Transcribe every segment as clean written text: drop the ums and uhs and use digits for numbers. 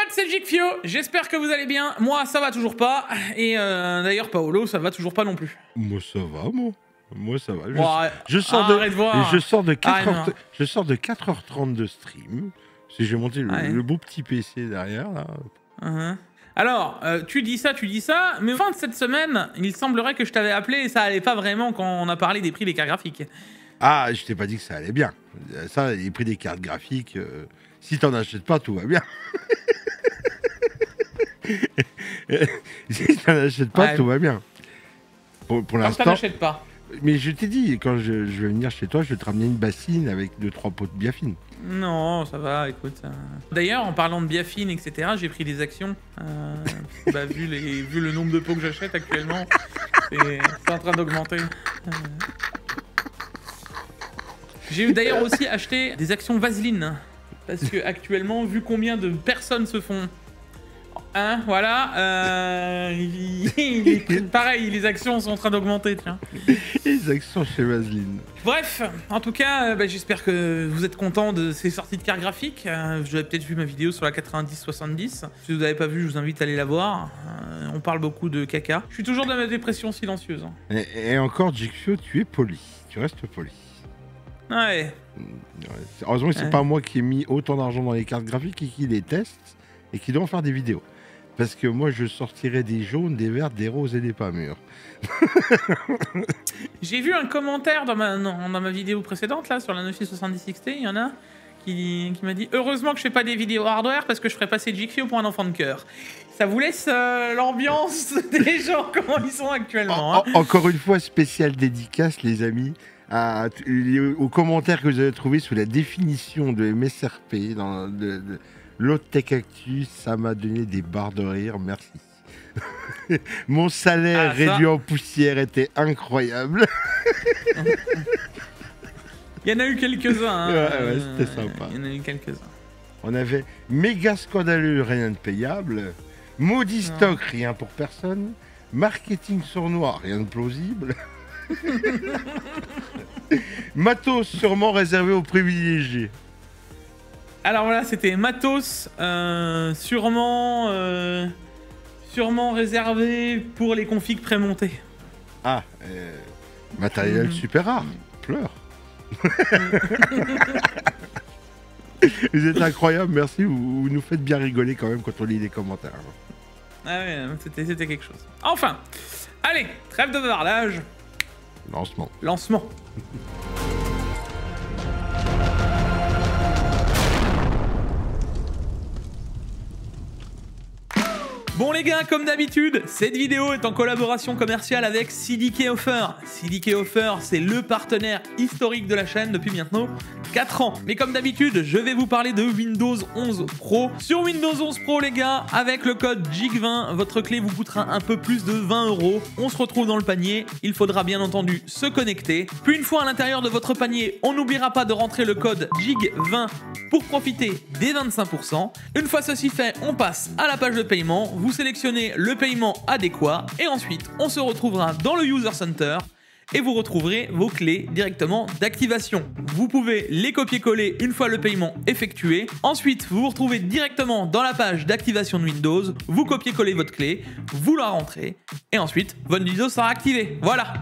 c'est Jikfio, j'espère que vous allez bien. Moi, ça va toujours pas. Et d'ailleurs, Paolo, ça va toujours pas non plus. Moi, ça va, moi. Moi, ça va. Je sors de 4h30 de stream. Si j'ai monté le beau petit PC derrière, là. Alors, tu dis ça, mais fin de cette semaine, il semblerait que je t'avais appelé et ça allait pas vraiment quand on a parlé des prix des cartes graphiques. Ah, je t'ai pas dit que ça allait bien. Ça, les prix des cartes graphiques, si t'en achètes pas, tout va bien. Si t'en achètes pas, tout va bien. Pour l'instant. T'en achètes pas. Mais je t'ai dit, quand je vais venir chez toi, je vais te ramener une bassine avec 2-3 pots de biafine. Non, ça va, écoute. D'ailleurs, en parlant de biafine, etc., j'ai pris des actions. Bah, vu le nombre de pots que j'achète actuellement, c'est en train d'augmenter. J'ai d'ailleurs aussi acheté des actions Vaseline. Parce que actuellement, vu combien de personnes se font... Hein, voilà, pareil, les actions sont en train d'augmenter, tiens. Les actions chez Vaseline. Bref, en tout cas, j'espère que vous êtes contents de ces sorties de cartes graphiques. Vous avez peut-être vu ma vidéo sur la 90-70. Si vous n'avez pas vu, je vous invite à aller la voir. On parle beaucoup de caca. Je suis toujours dans ma dépression silencieuse. Et encore, Jikfio, tu es poli. Tu restes poli. Ouais. Heureusement que c'est pas moi qui ai mis autant d'argent dans les cartes graphiques et qui les teste et qui doit en faire des vidéos. Parce que moi, je sortirais des jaunes, des verts, des roses et des pas mûrs. J'ai vu un commentaire dans ma vidéo précédente, là, sur la 9670 XT. Il y en a qui m'a dit « Heureusement que je fais pas des vidéos hardware parce que je ferais passer Jikfio pour un enfant de cœur. » Ça vous laisse l'ambiance des gens, comment ils sont actuellement. Encore une fois, spéciale dédicace, les amis, aux commentaires que vous avez trouvés sous la définition de MSRP dans l'autre Tech Actu, ça m'a donné des barres de rire, merci. Mon salaire réduit en poussière était incroyable. Il y en a eu quelques-uns. Ouais, c'était sympa. Il y en a eu quelques-uns. On avait méga scandaleux, rien de payable. Maudit stock, rien pour personne. Marketing sournois, rien de plausible. Matos sûrement réservé aux privilégiés. Alors voilà, c'était matos, sûrement réservé pour les configs prémontés. Ah, matériel super rare, pleure. Vous êtes incroyables, merci, vous nous faites bien rigoler quand même quand on lit les commentaires. Ah ouais, c'était quelque chose. Enfin, allez, trêve de bavardage. Lancement. Bon les gars, comme d'habitude, cette vidéo est en collaboration commerciale avec CDK Offer. CDK Offer, c'est le partenaire historique de la chaîne depuis maintenant 4 ans. Mais comme d'habitude, je vais vous parler de Windows 11 Pro. Sur Windows 11 Pro les gars, avec le code JIG20, votre clé vous coûtera un peu plus de 20 €. On se retrouve dans le panier, il faudra bien entendu se connecter. Puis une fois à l'intérieur de votre panier, on n'oubliera pas de rentrer le code JIG20 pour profiter des 25%. Une fois ceci fait, on passe à la page de paiement. Vous sélectionnez le paiement adéquat et ensuite on se retrouvera dans le User Center et vous retrouverez vos clés directement d'activation. Vous pouvez les copier-coller une fois le paiement effectué. Ensuite, vous vous retrouvez directement dans la page d'activation de Windows, vous copiez-collez votre clé, vous la rentrez et ensuite votre Windows sera activé. Voilà.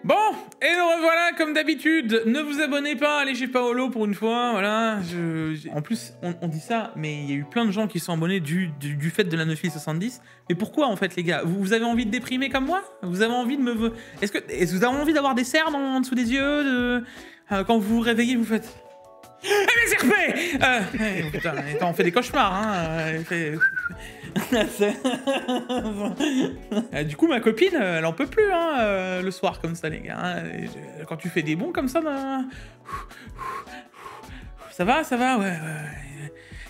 Bon, et nous revoilà comme d'habitude. Ne vous abonnez pas, allez chez Paolo pour une fois, voilà. En plus, on dit ça, mais il y a eu plein de gens qui sont abonnés du fait de la 9070. Mais pourquoi en fait les gars? Vous avez envie de déprimer comme moi? Vous avez envie de me... Est-ce que vous avez envie d'avoir des cernes en dessous des yeux quand vous vous réveillez, vous faites... MSRP putain, on fait des cauchemars, hein. Du coup, ma copine, elle en peut plus, hein, le soir comme ça, les gars. Hein. Quand tu fais des bons comme ça, ça va, ouais.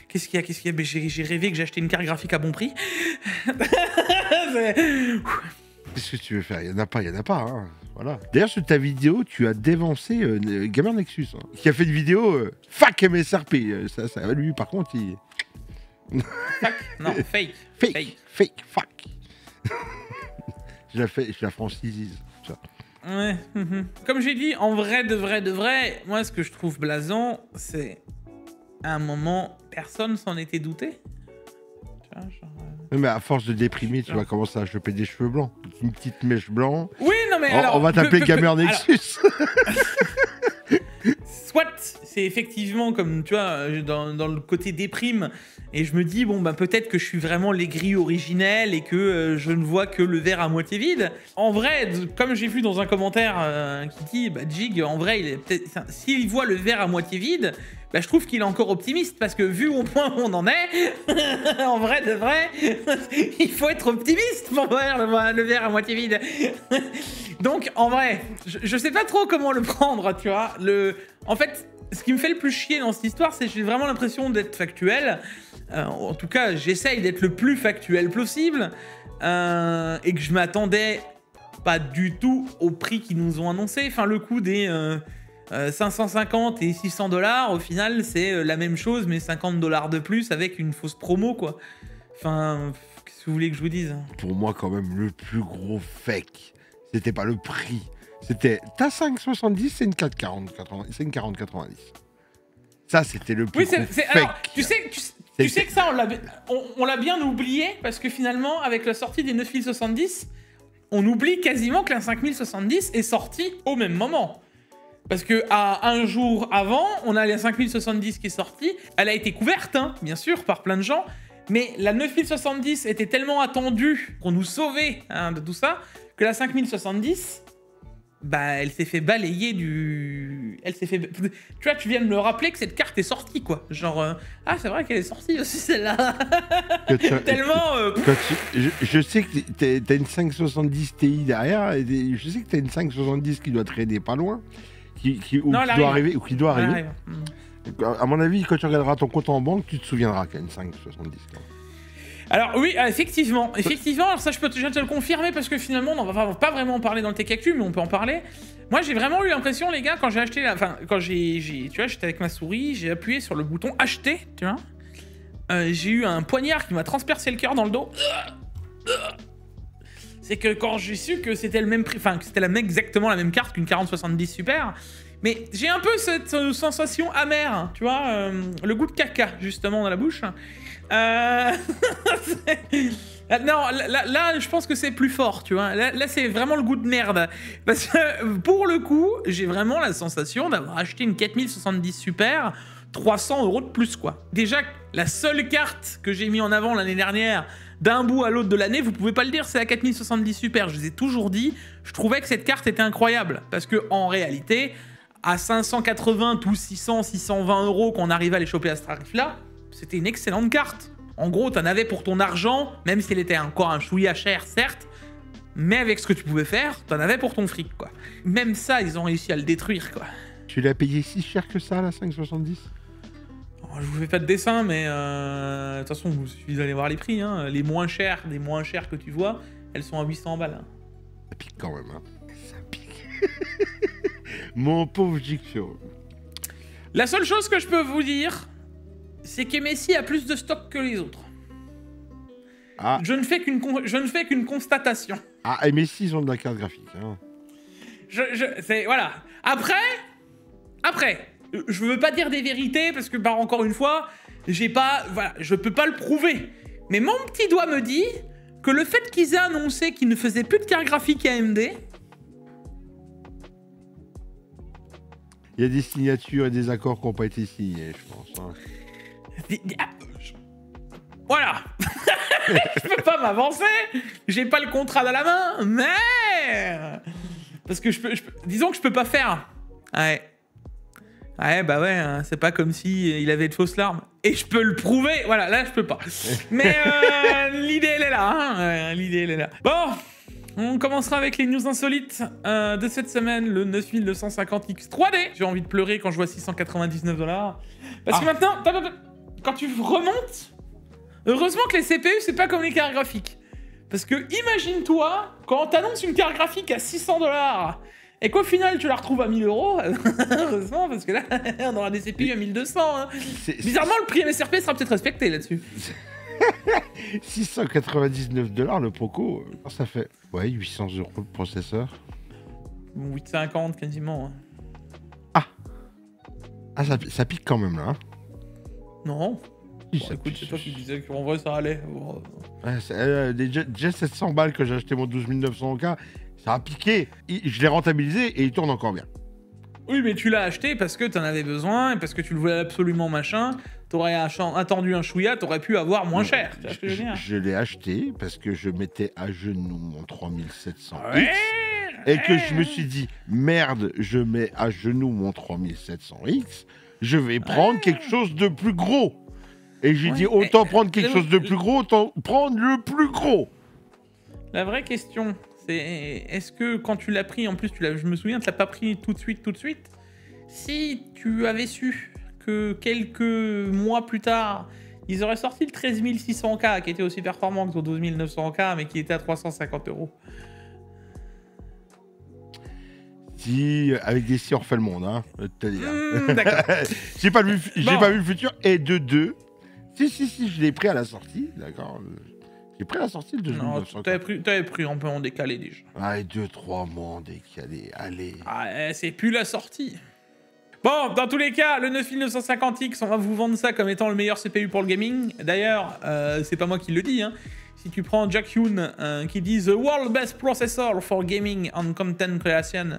Qu'est-ce qu'il y a, j'ai rêvé que j'achetais une carte graphique à bon prix. Qu'est-ce que tu veux faire? Il y en a pas, hein. Voilà. D'ailleurs, sur ta vidéo, tu as dévancé Gamer Nexus, hein, qui a fait une vidéo fuck MSRP. Ça, lui, par contre, il... Fuck? Non, fake. Fuck. je la francise. Ouais. Comme j'ai dit, en vrai, de vrai, moi, ce que je trouve blasant, c'est à un moment, personne s'en était douté. Tu vois, genre, Mais à force de déprimer, tu vas commencer à choper des cheveux blancs. Une petite mèche blanche. Oui, non mais alors... On va t'appeler Gamer Nexus. Soit c'est effectivement comme tu vois dans le côté déprime et je me dis bon bah peut-être que je suis vraiment l'aigri originel et que je ne vois que le verre à moitié vide. En vrai, comme j'ai vu dans un commentaire qui dit bah Jig en vrai il est peut-être s'il voit le verre à moitié vide, bah je trouve qu'il est encore optimiste parce que vu au point où on en est, en vrai de vrai, il faut être optimiste pour voir le verre à moitié vide. Donc en vrai, je sais pas trop comment le prendre, tu vois. En fait, ce qui me fait le plus chier dans cette histoire, c'est que j'ai vraiment l'impression d'être factuel. En tout cas, j'essaye d'être le plus factuel possible. Et que je m'attendais pas du tout au prix qu'ils nous ont annoncé. Enfin, le coût des 550 et 600 $, au final, c'est la même chose, mais 50 $ de plus avec une fausse promo, quoi. Enfin, qu'est-ce que vous voulez que je vous dise? Pour moi, quand même, le plus gros fake, c'était pas le prix. C'était ta 5,70, c'est une 4,40, c'est une 40,90. Ça, c'était le plus gros fake. Alors, tu sais que ça, on l'a bien oublié, parce que finalement, avec la sortie des 9070, on oublie quasiment que la 5070 est sortie au même moment. Parce que à un jour avant, on a la 5070 qui est sortie. Elle a été couverte, hein, bien sûr, par plein de gens. Mais la 9070 était tellement attendue qu'on nous sauvait hein, de tout ça, que la 5070... bah, elle s'est fait balayer du... Elle s'est fait... Tu vois, tu viens de me rappeler que cette carte est sortie, quoi. Genre... Ah, c'est vrai qu'elle est sortie aussi, celle-là. Tellement... Je sais que t'as une 570 Ti derrière, et je sais que t'as une 570 qui doit traîner pas loin, qui doit arriver. À mon avis, quand tu regarderas ton compte en banque, tu te souviendras qu'il y a une 570. Alors oui, effectivement, alors ça je viens de te le confirmer parce que finalement on va pas vraiment en parler dans le Tech Actu, mais on peut en parler. Moi j'ai vraiment eu l'impression les gars quand j'ai acheté, quand tu vois j'étais avec ma souris, j'ai appuyé sur le bouton acheter, tu vois, j'ai eu un poignard qui m'a transpercé le cœur dans le dos. C'est que quand j'ai su que c'était le même prix, enfin que c'était exactement la même carte qu'une 4070 Super, mais j'ai un peu cette sensation amère, tu vois, le goût de caca justement dans la bouche. Non, là, je pense que c'est plus fort, tu vois. Là c'est vraiment le goût de merde. Parce que, pour le coup, j'ai vraiment la sensation d'avoir acheté une 4070 Super, 300 € de plus, quoi. Déjà, la seule carte que j'ai mis en avant l'année dernière, d'un bout à l'autre de l'année, vous pouvez pas le dire, c'est la 4070 Super. Je vous ai toujours dit, je trouvais que cette carte était incroyable. Parce que, en réalité, à 580 ou 600, 620 € qu'on arrivait à les choper à ce tarif-là, c'était une excellente carte. En gros, t'en avais pour ton argent, même si elle était encore un chouïa cher, certes, mais avec ce que tu pouvais faire, t'en avais pour ton fric, quoi. Même ça, ils ont réussi à le détruire, quoi. Tu l'as payé si cher que ça, la 570 ? Je vous fais pas de dessin, mais de toute façon, vous suffit d'aller voir les prix. Hein. Les moins chères des moins chères que tu vois, elles sont à 800 balles. Hein. Ça pique quand même, hein. Ça pique. Mon pauvre Jigsaw. La seule chose que je peux vous dire, c'est qu'MSI a plus de stock que les autres. Ah. Je ne fais qu'une constatation. Ah, MSI, ils ont de la carte graphique. Hein. Voilà. Après, je veux pas dire des vérités parce que, bah, encore une fois, je peux pas le prouver. Mais mon petit doigt me dit que le fait qu'ils aient annoncé qu'ils ne faisaient plus de carte graphique AMD... Il y a des signatures et des accords qui n'ont pas été signés, je pense. Hein. Voilà. Je peux pas m'avancer. J'ai pas le contrat dans la main, mais... Parce que disons que je peux pas faire. Ouais. Ouais, bah ouais, hein, c'est pas comme si il avait de fausses larmes. Et je peux le prouver. Voilà, là, je peux pas. Mais l'idée, elle est là. Hein. L'idée, elle est là. Bon, on commencera avec les news insolites de cette semaine, le 9250X 3D. J'ai envie de pleurer quand je vois 699 $. Parce que maintenant, quand tu remontes, heureusement que les CPU, c'est pas comme les cartes graphiques. Parce que imagine-toi, quand on t'annonce une carte graphique à 600 $, et qu'au final, tu la retrouves à 1000 €, heureusement, parce que là, on aura des CPU à 1200. Hein. Bizarrement, le prix MSRP sera peut-être respecté là-dessus. 699 $ le Poco, ça fait 800 € le processeur. 850 quasiment. Hein. Ah, ça pique quand même là. Hein. Non. Bon, écoute, c'est toi qui disais qu'en vrai ça allait. Bon. Ouais, déjà 700 balles que j'ai acheté mon 12 900 K, ça a piqué. Je l'ai rentabilisé et il tourne encore bien. Oui, mais tu l'as acheté parce que t'en avais besoin et parce que tu le voulais absolument machin. T'aurais attendu un chouïa, t'aurais pu avoir moins cher. Tu vois ce que je veux dire ? Je l'ai acheté parce que je mettais à genoux mon 3700X Ouais, et que je me suis dit, merde, je mets à genoux mon 3700X, je vais prendre quelque chose de plus gros. Et j'ai dit, autant prendre quelque chose de plus gros, autant prendre le plus gros. La vraie question, c'est est-ce que quand tu l'as pris, en plus, je me souviens, tu l'as pas pris tout de suite. Si tu avais su que quelques mois plus tard, ils auraient sorti le 13 600K, qui était aussi performant que ton 12 900K, mais qui était à 350 €. Si, avec des si on refait le monde, hein, D'accord. j'ai pas vu le futur, et de deux. Si, je l'ai pris à la sortie, d'accord. J'ai pris à la sortie le 2900. Non, t'avais pris un peu en décalé déjà. Ah, 2-3 mois en décalé, allez. Ah, c'est plus la sortie. Bon, dans tous les cas, le 9950X, on va vous vendre ça comme étant le meilleur CPU pour le gaming. D'ailleurs, c'est pas moi qui le dis, hein. Si tu prends Jack Yoon, qui dit « The world best processor for gaming and content creation ».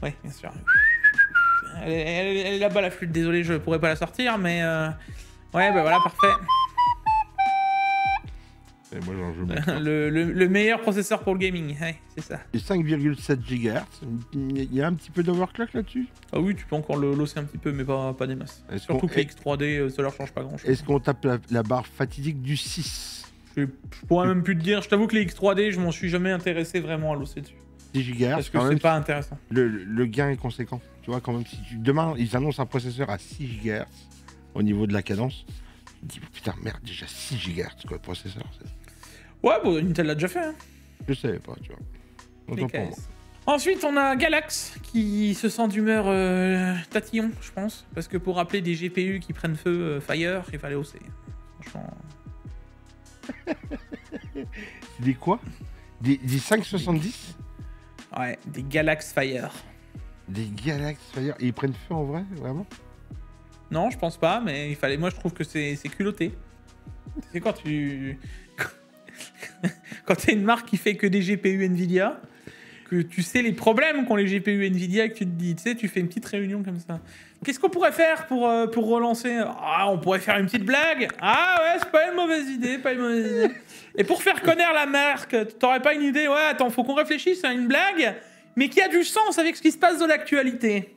Ouais, bien sûr. Elle est là-bas, la flûte. Désolé, je pourrais pas la sortir, mais... Ouais, bah voilà, parfait. Et moi, j'en joue même le meilleur processeur pour le gaming, ouais, c'est ça. Et 5,7 GHz, il y a un petit peu d'overclock là-dessus? Ah oui, tu peux encore le losser un petit peu, mais pas des masses. Surtout que les X3D, ça leur change pas grand-chose. Est-ce qu'on tape la barre fatidique du 6? Je pourrais même plus te dire. Je t'avoue que les X3D, je m'en suis jamais intéressé vraiment à losser dessus. 10 GHz, parce que c'est pas intéressant. Le gain est conséquent. Tu vois, quand même, si demain, ils annoncent un processeur à 6 GHz au niveau de la cadence, tu te dis, putain, merde, déjà 6 GHz, quoi, le processeur. Ouais, bon, Intel l'a déjà fait. Hein. Je savais pas, tu vois. Autant pour moi. Ensuite, on a Galax qui se sent d'humeur tatillon, je pense. Parce que pour rappeler des GPU qui prennent feu Fire, il fallait hausser. Franchement. Des quoi? Des 570? Ouais, des Galax Fire. Des Galax Fire? Et ils prennent feu en vrai, vraiment? Non, je pense pas, mais il fallait. Moi, je trouve que c'est culotté. C'est quand tu. Quand t'es une marque qui fait que des GPU Nvidia, que tu sais les problèmes qu'ont les GPU Nvidia, et que tu te dis, tu sais, tu fais une petite réunion comme ça. Qu'est-ce qu'on pourrait faire pour relancer? Ah, on pourrait faire une petite blague. Ah ouais, c'est pas une mauvaise idée, Et pour faire connaître la marque, t'aurais pas une idée? Ouais, attends, faut qu'on réfléchisse à une blague, mais qui a du sens avec ce qui se passe dans l'actualité.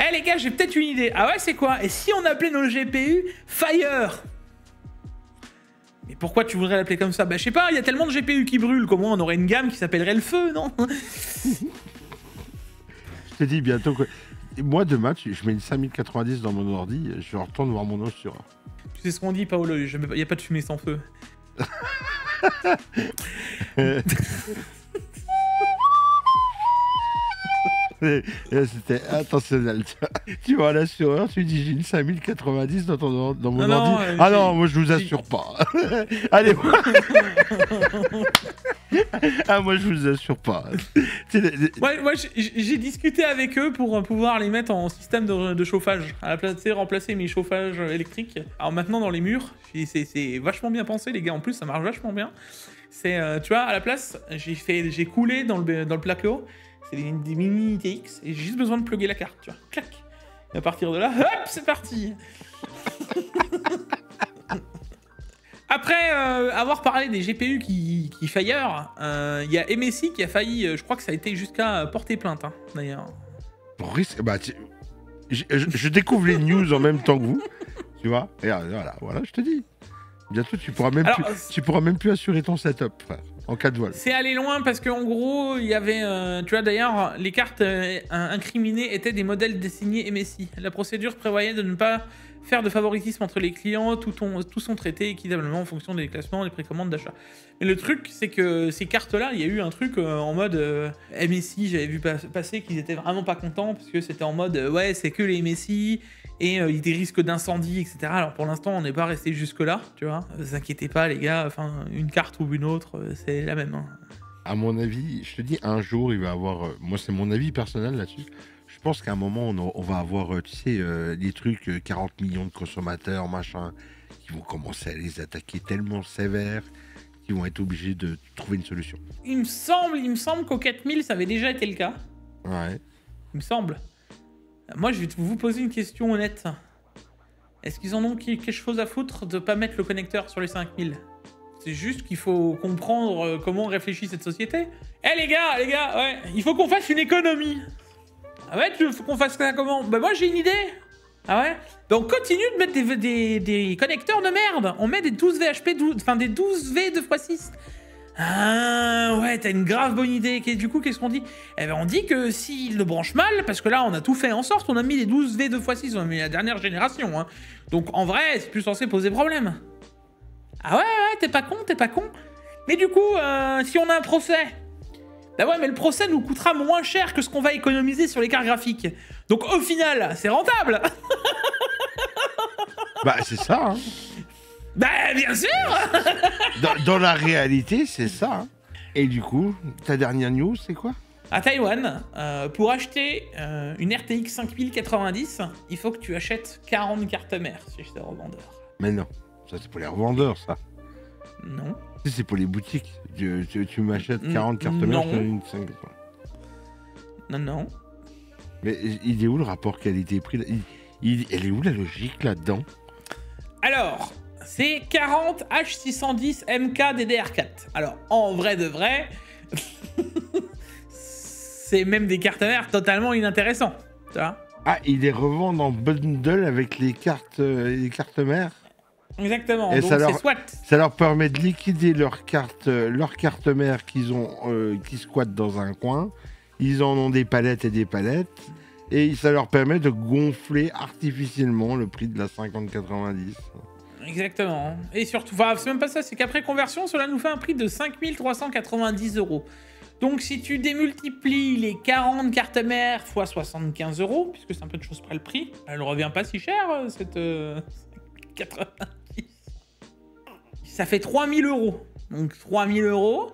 Eh les gars, j'ai peut-être une idée. Ah ouais, c'est quoi? Et si on appelait nos GPU Fire? Mais pourquoi tu voudrais l'appeler comme ça? Bah je sais pas, il y a tellement de GPU qui brûlent, comment on aurait une gamme qui s'appellerait le feu, non? Je te dis bientôt que... Moi demain, je mets une 5090 dans mon ordi, je retourne voir mon Asura. Tu sais ce qu'on dit, Paolo, il n'y a pas de fumée sans feu. C'était intentionnel. Tu vas à l'assureur, tu dis j'ai une 5090 dans mon ordi. Ah non, moi je vous assure pas. Allez, ah moi je vous assure pas. Moi j'ai discuté avec eux pour pouvoir les mettre en système de chauffage. À la place, tu sais, remplacer mes chauffages électriques. Alors maintenant dans les murs, c'est vachement bien pensé les gars. En plus ça marche vachement bien. C'est tu vois, à la place, j'ai coulé dans le placo. C'est des mini TX et j'ai juste besoin de plugger la carte, tu vois. Clac. Et à partir de là, hop, c'est parti. Après avoir parlé des GPU qui fire, il y a MSI qui a failli, je crois que ça a été jusqu'à porter plainte, hein, d'ailleurs. Bah, je découvre les news en même temps que vous, tu vois. Et voilà, je te dis. Bientôt, tu pourras même plus assurer ton setup, frère. En cas de vol. C'est allé loin parce qu'en gros, il y avait... tu vois, d'ailleurs, les cartes incriminées étaient des modèles dessinés MSI. La procédure prévoyait de ne pas faire de favoritisme entre les clients, tous sont traités équitablement en fonction des classements, des précommandes d'achat. Mais le truc, c'est que ces cartes-là, il y a eu un truc en mode MSI, j'avais vu passer qu'ils étaient vraiment pas contents parce que c'était en mode, ouais, c'est que les MSI... Et il y a des risques d'incendie, etc. Alors pour l'instant, on n'est pas resté jusque-là, tu vois. Ne vous inquiétez pas, les gars. Enfin, une carte ou une autre, c'est la même. Hein. À mon avis, je te dis, un jour, il va avoir... moi, c'est mon avis personnel là-dessus. Je Je pense qu'à un moment, on va avoir, tu sais, des trucs, 40 millions de consommateurs, machin, qui vont commencer à les attaquer tellement sévères qu'ils vont être obligés de trouver une solution. Il me semble qu'au 4000, ça avait déjà été le cas. Ouais. Il me semble. Moi, je vais vous poser une question honnête. Est-ce qu'ils en ont quelque chose à foutre de pas mettre le connecteur sur les 5000? C'est juste qu'il faut comprendre comment réfléchit cette société. Eh les gars, ouais, il faut qu'on fasse une économie. Ah ouais, faut qu'on fasse ça comment? Bah moi j'ai une idée. Ah ouais? Bah on continue de mettre des connecteurs de merde. On met des 12 VHP, enfin des 12 V 2x6. Ah ouais, t'as une grave bonne idée. Du coup, qu'est-ce qu'on dit? Eh ben on dit que s'il le branche mal, parce que là on a tout fait en sorte, on a mis les 12 V 2x6, on a mis la dernière génération. Hein. Donc en vrai, c'est plus censé poser problème. Ah ouais, t'es pas con. Mais du coup, si on a un procès, bah ouais, mais le procès nous coûtera moins cher que ce qu'on va économiser sur les cartes graphiques. Donc au final, c'est rentable. Bah c'est ça, hein. Bah bien sûr. Dans la réalité, c'est ça, hein. Et du coup, ta dernière news, c'est quoi? À Taïwan, pour acheter une RTX 5090, il faut que tu achètes 40 cartes mères chez ce revendeur. Mais non, ça c'est pour les revendeurs, ça. Non. C'est pour les boutiques. Tu m'achètes 40 cartes mères sur une 5. Non. Mais il est où le rapport qualité-prix? Elle est où la logique là-dedans? Alors, c'est 40 H610 MK DDR4. Alors, en vrai de vrai, c'est même des cartes mères totalement inintéressantes. Tu vois? Ah, ils les revendent en bundle avec les cartes mères? Exactement, et donc c'est soit... Ça leur permet de liquider leur carte mère qui squattent dans un coin. Ils en ont des palettes et des palettes. Et ça leur permet de gonfler artificiellement le prix de la 5090. Exactement. Et surtout, enfin, c'est même pas ça, c'est qu'après conversion, cela nous fait un prix de 5390 €. Donc si tu démultiplies les 40 cartes mères x 75 €, puisque c'est un peu de choses près le prix, elle revient pas si cher, cette 90. Ça fait 3000 €. Donc 3000 €,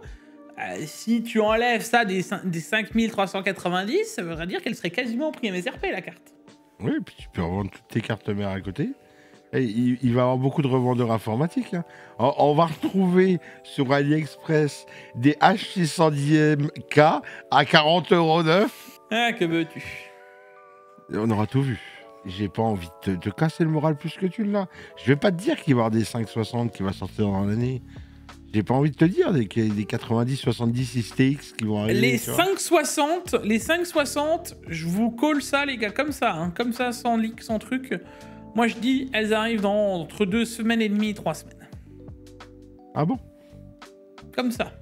si tu enlèves ça des 5390, ça voudrait dire qu'elle serait quasiment au prix MSRP, la carte. Oui, et puis tu peux revendre toutes tes cartes mères à côté. Et il va y avoir beaucoup de revendeurs informatiques. Hein. On va retrouver sur AliExpress des H610K à 40 € neuf. Ah, que veux-tu? On aura tout vu. J'ai pas envie de te casser le moral plus que tu l'as. Je vais pas te dire qu'il va y avoir des 560 qui va sortir dans l'année. J'ai pas envie de te dire des 90, 70 XTX qui vont arriver. Les 560, je vous colle ça, les gars, comme ça, hein, comme ça, sans leak, sans truc. Moi, je dis, elles arrivent entre 2 semaines et demie et 3 semaines. Ah bon? Comme ça.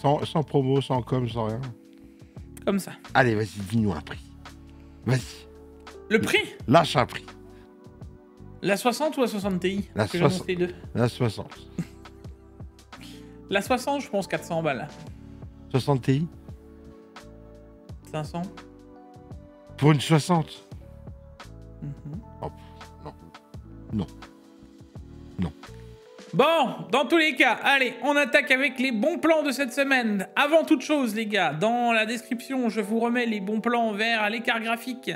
Sans promo, sans com, sans rien. Comme ça. Allez, vas-y, dis-nous un prix. Vas-y. Le prix? Lâche un prix. La 60 ou la 60 Ti? La 60. La 60. La 60, je pense 400 balles. 60 Ti? 500. Pour une 60? Oh, non. Bon, dans tous les cas, allez, on attaque avec les bons plans de cette semaine. Avant toute chose, les gars, dans la description, je vous remets les bons plans vers les cartes graphiques,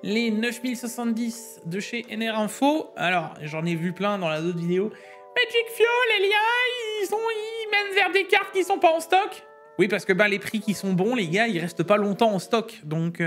les 9070 de chez NR Info. Alors, j'en ai vu plein dans la autre vidéo. Magic Fuel, les liens, ils mènent vers des cartes qui sont pas en stock. Oui, parce que les prix qui sont bons, les gars, ils restent pas longtemps en stock. Donc,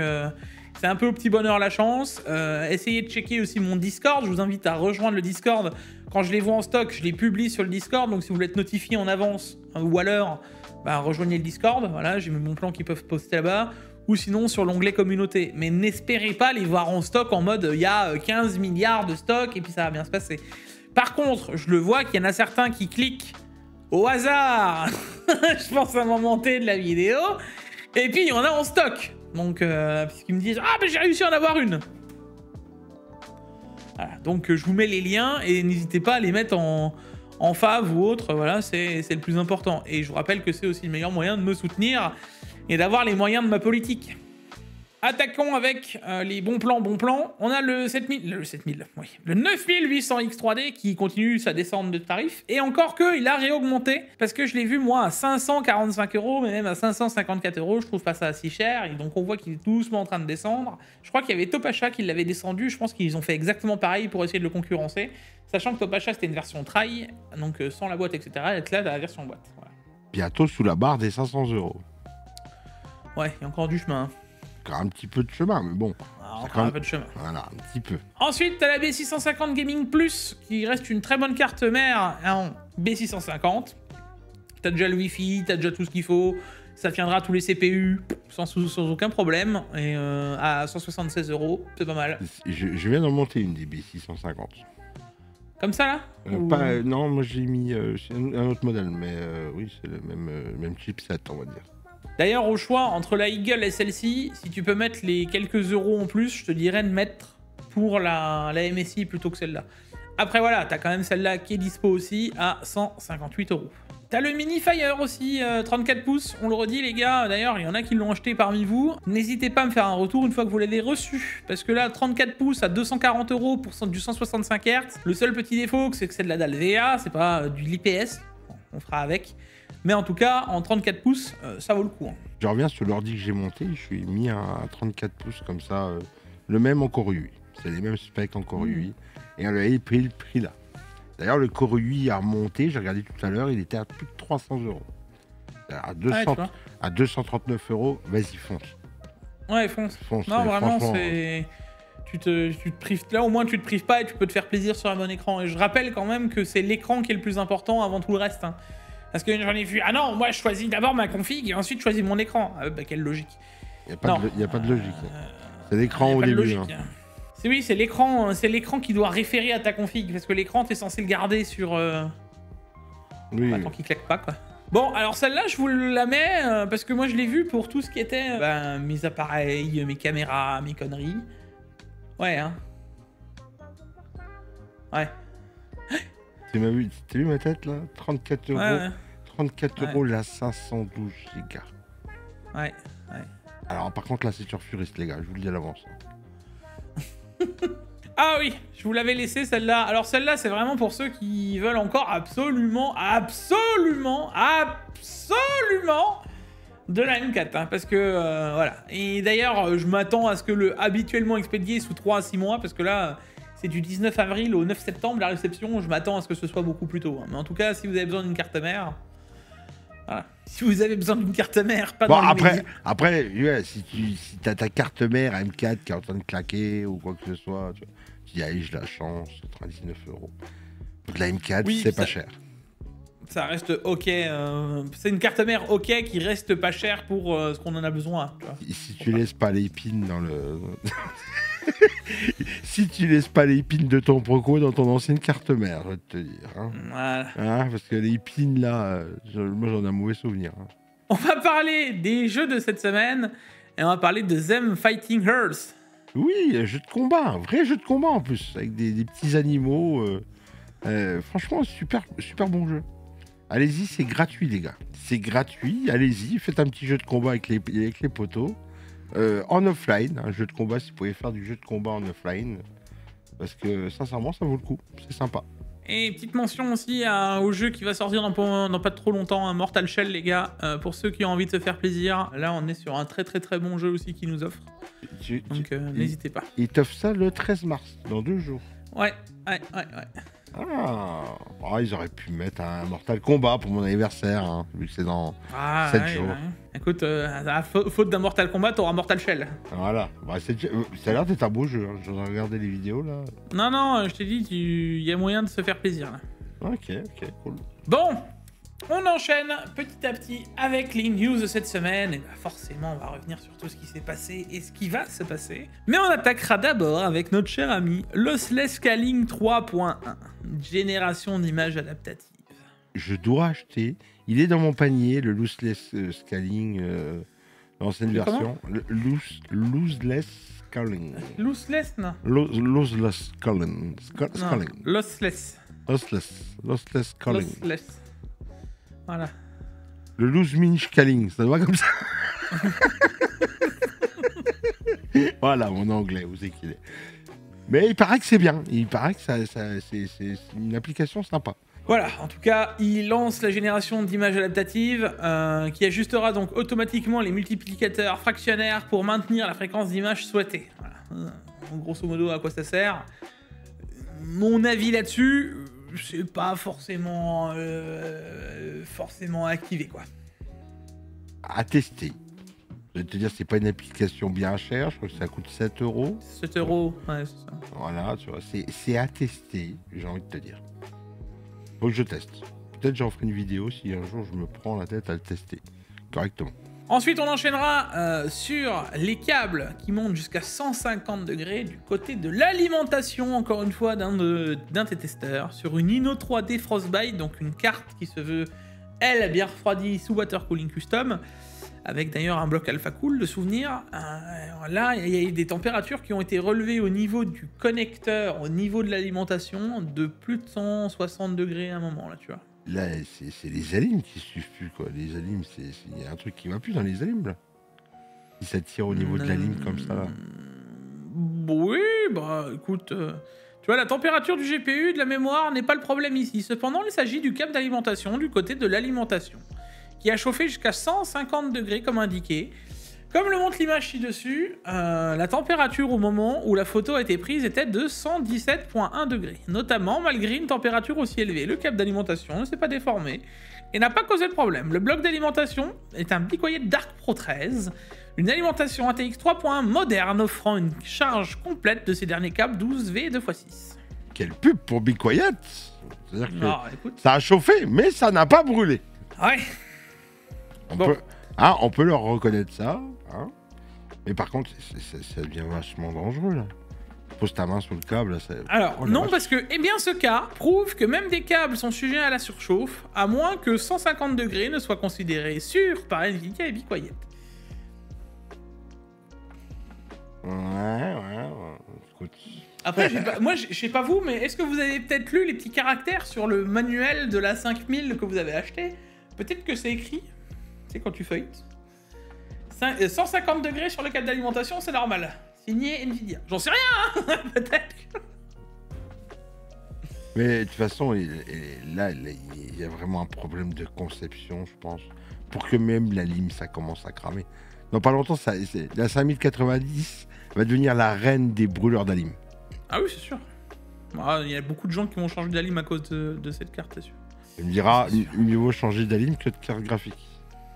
c'est un peu au petit bonheur la chance. Essayez de checker aussi mon Discord. Je vous invite à rejoindre le Discord. Quand je les vois en stock, je les publie sur le Discord. Donc, si vous voulez être notifié en avance, ou alors, rejoignez le Discord. Voilà, j'ai mis mon plan qu'ils peuvent poster là-bas. Ou sinon, sur l'onglet communauté. Mais n'espérez pas les voir en stock en mode, il y a 15 milliards de stock et puis ça va bien se passer. Par contre, je le vois qu'il y en a certains qui cliquent au hasard. Je pense à un moment T de la vidéo. Et puis, il y en a en stock. Donc, puisqu'ils me disent « Ah, j'ai réussi à en avoir une !» Voilà, donc, je vous mets les liens et n'hésitez pas à les mettre en fave ou autre. Voilà, c'est le plus important. Et je vous rappelle que c'est aussi le meilleur moyen de me soutenir et d'avoir les moyens de ma politique. Attaquons avec les bons plans. On a le 9800 X3D qui continue sa descente de tarif. Et encore que, il a réaugmenté. Parce que je l'ai vu, moi, à 545 €, mais même à 554 €. Je trouve pas ça si cher. Et donc, on voit qu'il est doucement en train de descendre. Je crois qu'il y avait Topacha qui l'avait descendu. Je pense qu'ils ont fait exactement pareil pour essayer de le concurrencer. Sachant que Topacha, c'était une version trail. Donc, sans la boîte, etc. Et là, t'as la version boîte. Voilà. Bientôt sous la barre des 500 €. Ouais, il y a encore du chemin. Un petit peu de chemin, mais bon. Encore un peu de chemin. Voilà, un petit peu. Ensuite, t'as la B650 Gaming Plus, qui reste une très bonne carte mère en B650. T'as déjà le Wi-Fi, t'as déjà tout ce qu'il faut. Ça tiendra tous les CPU sans aucun problème. Et à 176 €, c'est pas mal. Je viens d'en monter une des B650. Comme ça, là Non, moi j'ai mis un autre modèle, mais oui, c'est le même chipset, on va dire. D'ailleurs, au choix entre la Eagle et celle-ci, si tu peux mettre les quelques euros en plus, je te dirais de mettre pour la MSI plutôt que celle-là. Après, voilà, t'as quand même celle-là qui est dispo aussi à 158 €. T'as le Mini Fire aussi, 34 pouces, on le redit les gars, d'ailleurs il y en a qui l'ont acheté parmi vous. N'hésitez pas à me faire un retour une fois que vous l'avez reçu, parce que là, 34 pouces à 240 € pour du 165 Hz. Le seul petit défaut, c'est que c'est de la dalle VA, c'est pas du l'IPS, on fera avec. Mais en tout cas, en 34 pouces, ça vaut le coup. Hein. Je reviens sur l'ordi que j'ai monté, je suis mis à 34 pouces comme ça, le même en Core UI. C'est les mêmes specs en Core UI. Et on avait pris le prix là. D'ailleurs, le Core UI a remonté, j'ai regardé tout à l'heure, il était à plus de 300 €. À 239 €, vas-y, fonce. Ouais, fonce. Non, vraiment, c'est... Tu te prives... Là, au moins, tu te prives pas et tu peux te faire plaisir sur un bon écran. Et je rappelle quand même que c'est l'écran qui est le plus important avant tout le reste. Hein. Parce que j'en ai vu, ah non, moi je choisis d'abord ma config et ensuite je choisis mon écran. Bah quelle logique. Il n'y a pas de logique. C'est l'écran au début. Hein. Oui, c'est l'écran qui doit référer à ta config. Parce que l'écran, t'es censé le garder sur... Oui. Tant qu'il claque pas, quoi. Bon, alors celle-là, je vous la mets parce que moi je l'ai vue pour tout ce qui était mes appareils, mes caméras, mes conneries. Ouais, hein. Ouais. T'as vu ma tête là? 34 €. Ouais. 34 € la 512 Go. Ouais. Alors par contre là c'est sulfuriste les gars, je vous le dis à l'avance. Ah oui, je vous l'avais laissé celle-là. Alors celle-là c'est vraiment pour ceux qui veulent encore absolument de la M4. Hein, parce que voilà. Et d'ailleurs je m'attends à ce que le habituellement expédié sous 3 à 6 mois parce que là... C'est du 19 avril au 9 septembre, la réception. Je m'attends à ce que ce soit beaucoup plus tôt. Hein. Mais en tout cas, si vous avez besoin d'une carte mère... Voilà. Si vous avez besoin d'une carte mère, pas bon, dans après ouais, si t'as ta carte mère M4 qui est en train de claquer ou quoi que ce soit, tu dis, allez, je la change, c'est 99 €. De la M4, oui, c'est pas cher. Ça reste ok. C'est une carte mère ok qui reste pas cher pour ce qu'on en a besoin. Tu vois. Si tu laisses pas les pins dans le... Si tu laisses pas les pins de ton Proco dans ton ancienne carte mère, je vais te dire. Hein. Voilà. Hein, parce que les pins là, moi j'en ai un mauvais souvenir. Hein. On va parler des jeux de cette semaine et on va parler de Them Fighting Hearts. Oui, un jeu de combat, un vrai jeu de combat en plus, avec des petits animaux. Franchement, super bon jeu. Allez-y, c'est gratuit les gars. C'est gratuit, allez-y, faites un petit jeu de combat avec les poteaux. En offline, un jeu de combat, si vous pouvez faire du jeu de combat en offline, parce que sincèrement ça vaut le coup, c'est sympa. Et petite mention aussi au jeu qui va sortir dans pas trop longtemps, hein, Mortal Shell les gars, pour ceux qui ont envie de se faire plaisir, là on est sur un très bon jeu aussi qui nous offre, donc n'hésitez pas. Il t'offre ça le 13 mars, dans 2 jours. Ouais. Ils auraient pu mettre un Mortal Kombat pour mon anniversaire, hein, vu que c'est dans 7 jours. Ouais. Écoute, à faute d'un Mortal Kombat, t'auras Mortal Shell. Voilà, ça a l'air d'être un beau jeu, hein. Je vais regarder les vidéos là. Non, je t'ai dit, il y a moyen de se faire plaisir là. Ok, cool. Bon, on enchaîne petit à petit avec les news de cette semaine. Et forcément, on va revenir sur tout ce qui s'est passé et ce qui va se passer. Mais on attaquera d'abord avec notre cher ami Lossless Scaling 3.1, génération d'images adaptatives. Je dois acheter, il est dans mon panier, le Lossless Scaling, l'ancienne version. Lossless Scaling. Lossless, non. Lossless Scaling. Lossless. Lossless Scaling. Lossless. Voilà. Le loose min scaling, ça va comme ça. Voilà, mon anglais, où c'est qu'il est. Mais il paraît que c'est bien. Il paraît que c'est une application sympa. Voilà, en tout cas, il lance la génération d'images adaptatives qui ajustera donc automatiquement les multiplicateurs fractionnaires pour maintenir la fréquence d'image souhaitée. Voilà. Grosso modo, à quoi ça sert? Mon avis là-dessus, c'est pas forcément activé, quoi. À tester. Je vais te dire, c'est pas une application bien chère. Je crois que ça coûte 7 €. 7 €, ouais, c'est ça. Voilà, tu vois, c'est à tester, j'ai envie de te dire. Faut que je teste. Peut-être j'en ferai une vidéo si un jour je me prends la tête à le tester correctement. Ensuite, on enchaînera sur les câbles qui montent jusqu'à 150 degrés du côté de l'alimentation, encore une fois, d'un de tes testeurs, sur une Inno 3D Frostbite, donc une carte qui se veut, elle, bien refroidie sous water cooling custom, avec d'ailleurs un bloc alpha cool de souvenir. Là, il y a des températures qui ont été relevées au niveau du connecteur, au niveau de l'alimentation, de plus de 160 degrés à un moment, là, tu vois. Là, c'est les alimes qui suivent plus, quoi. Les alimes, il y a un truc qui va plus dans les alimes, là. Si ça tire au niveau de la lime comme ça, là. Oui, bah écoute, tu vois, la température du GPU, de la mémoire, n'est pas le problème ici. Cependant, il s'agit du câble d'alimentation, du côté de l'alimentation, qui a chauffé jusqu'à 150 degrés, comme indiqué. Comme le montre l'image ci-dessus, la température au moment où la photo a été prise était de 117,1 degrés. Notamment, malgré une température aussi élevée, le câble d'alimentation ne s'est pas déformé et n'a pas causé de problème. Le bloc d'alimentation est un Bicoyet Dark Pro 13, une alimentation ATX 3.1 moderne offrant une charge complète de ces derniers câbles 12V 2x6. Quelle pub pour Be Quiet! C'est-à-dire que écoute, ça a chauffé, mais ça n'a pas brûlé. ouais. On peut leur reconnaître ça. Hein. Mais par contre, ça devient vachement dangereux, là. Pose ta main sur le câble. Là, alors, non, parce que ce cas prouve que même des câbles sont sujets à la surchauffe, à moins que 150 degrés ne soient considérés sûrs par Nvidia et Be Quiet. Ouais. Écoute. Après, moi, je sais pas vous, mais est-ce que vous avez peut-être lu les petits caractères sur le manuel de la 5000 que vous avez acheté? Peut-être que c'est écrit, c'est quand tu feuilletes. 150 degrés sur le câble d'alimentation, c'est normal. Signé Nvidia. J'en sais rien, hein. Peut-être. Mais de toute façon, là, il y a vraiment un problème de conception, je pense. Pour que même la lime, ça commence à cramer. Dans pas longtemps, la 5090 va devenir la reine des brûleurs d'alime. Ah oui, c'est sûr. Il y a beaucoup de gens qui vont changer d'alime à cause de cette carte, c'est sûr. Il me dira, mieux vaut changer d'alime que de carte graphique.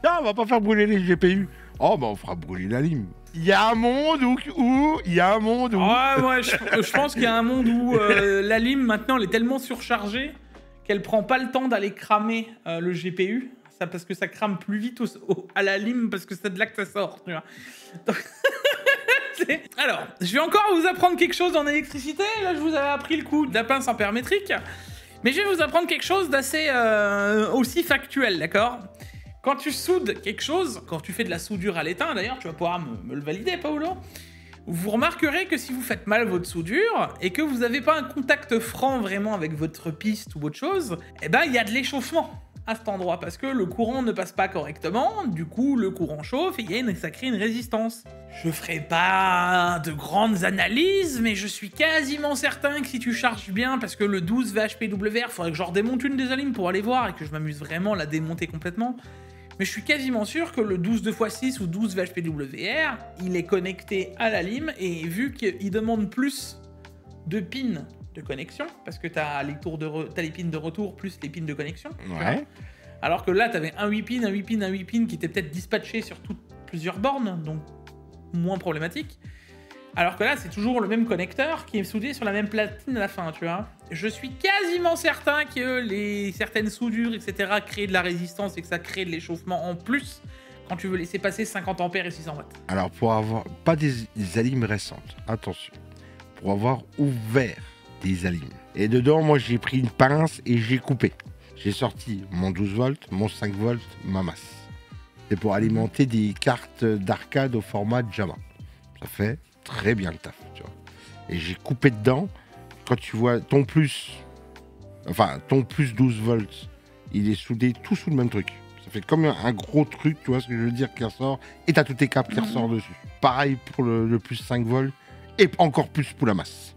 Ah, on va pas faire brûler les GPU. Oh, bah on fera brûler la lime. Il y a un monde où... Il y a un monde où... Ouais, ouais, je pense qu'il y a un monde où la lime, maintenant, elle est tellement surchargée qu'elle prend pas le temps d'aller cramer le GPU. Ça, parce que ça crame plus vite à la lime, parce que c'est de là que ça sort, tu vois. Donc... Alors, je vais encore vous apprendre quelque chose en électricité. Là, je vous avais appris le coup de la pince ampère-métrique. Mais je vais vous apprendre quelque chose d'assez aussi factuel, d'accord? Quand tu soudes quelque chose, quand tu fais de la soudure à l'étain, d'ailleurs, tu vas pouvoir me le valider, Paolo, vous remarquerez que si vous faites mal votre soudure et que vous n'avez pas un contact franc vraiment avec votre piste ou autre chose, eh ben, il y a de l'échauffement à cet endroit parce que le courant ne passe pas correctement, du coup le courant chauffe et ça crée une résistance. Je ferai pas de grandes analyses, mais je suis quasiment certain que si tu charges bien, parce que le 12 VHPWR, faudrait que je redémonte une des alimes pour aller voir et que je m'amuse vraiment à la démonter complètement. Mais je suis quasiment sûr que le 12 2x6 ou 12 VHPWR, il est connecté à la lime et vu qu'il demande plus de pins de connexion, parce que t'as les pins de retour plus les pins de connexion. Ouais. Alors que là, t'avais un 8 pins, un 8 pins, un 8 pins qui était peut-être dispatché sur plusieurs bornes, donc moins problématique. Alors que là, c'est toujours le même connecteur qui est soudé sur la même platine à la fin, tu vois. Je suis quasiment certain que certaines soudures, etc., créent de la résistance et que ça crée de l'échauffement en plus quand tu veux laisser passer 50 ampères et 600 watts. Alors, pour avoir... Pas des alimes récentes, attention. Pour avoir ouvert des alimes. Et dedans, moi, j'ai pris une pince et j'ai coupé. J'ai sorti mon 12 volts, mon 5 volts, ma masse. C'est pour alimenter des cartes d'arcade au format JAMA. Ça fait très bien le taf, tu vois. Et j'ai coupé dedans. Quand tu vois ton plus 12 volts, il est soudé tout sous le même truc. Ça fait comme un gros truc, tu vois ce que je veux dire, qui ressort. Et t'as tous tes câbles qui ressortent dessus. Pareil pour le plus 5 volts. Et encore plus pour la masse.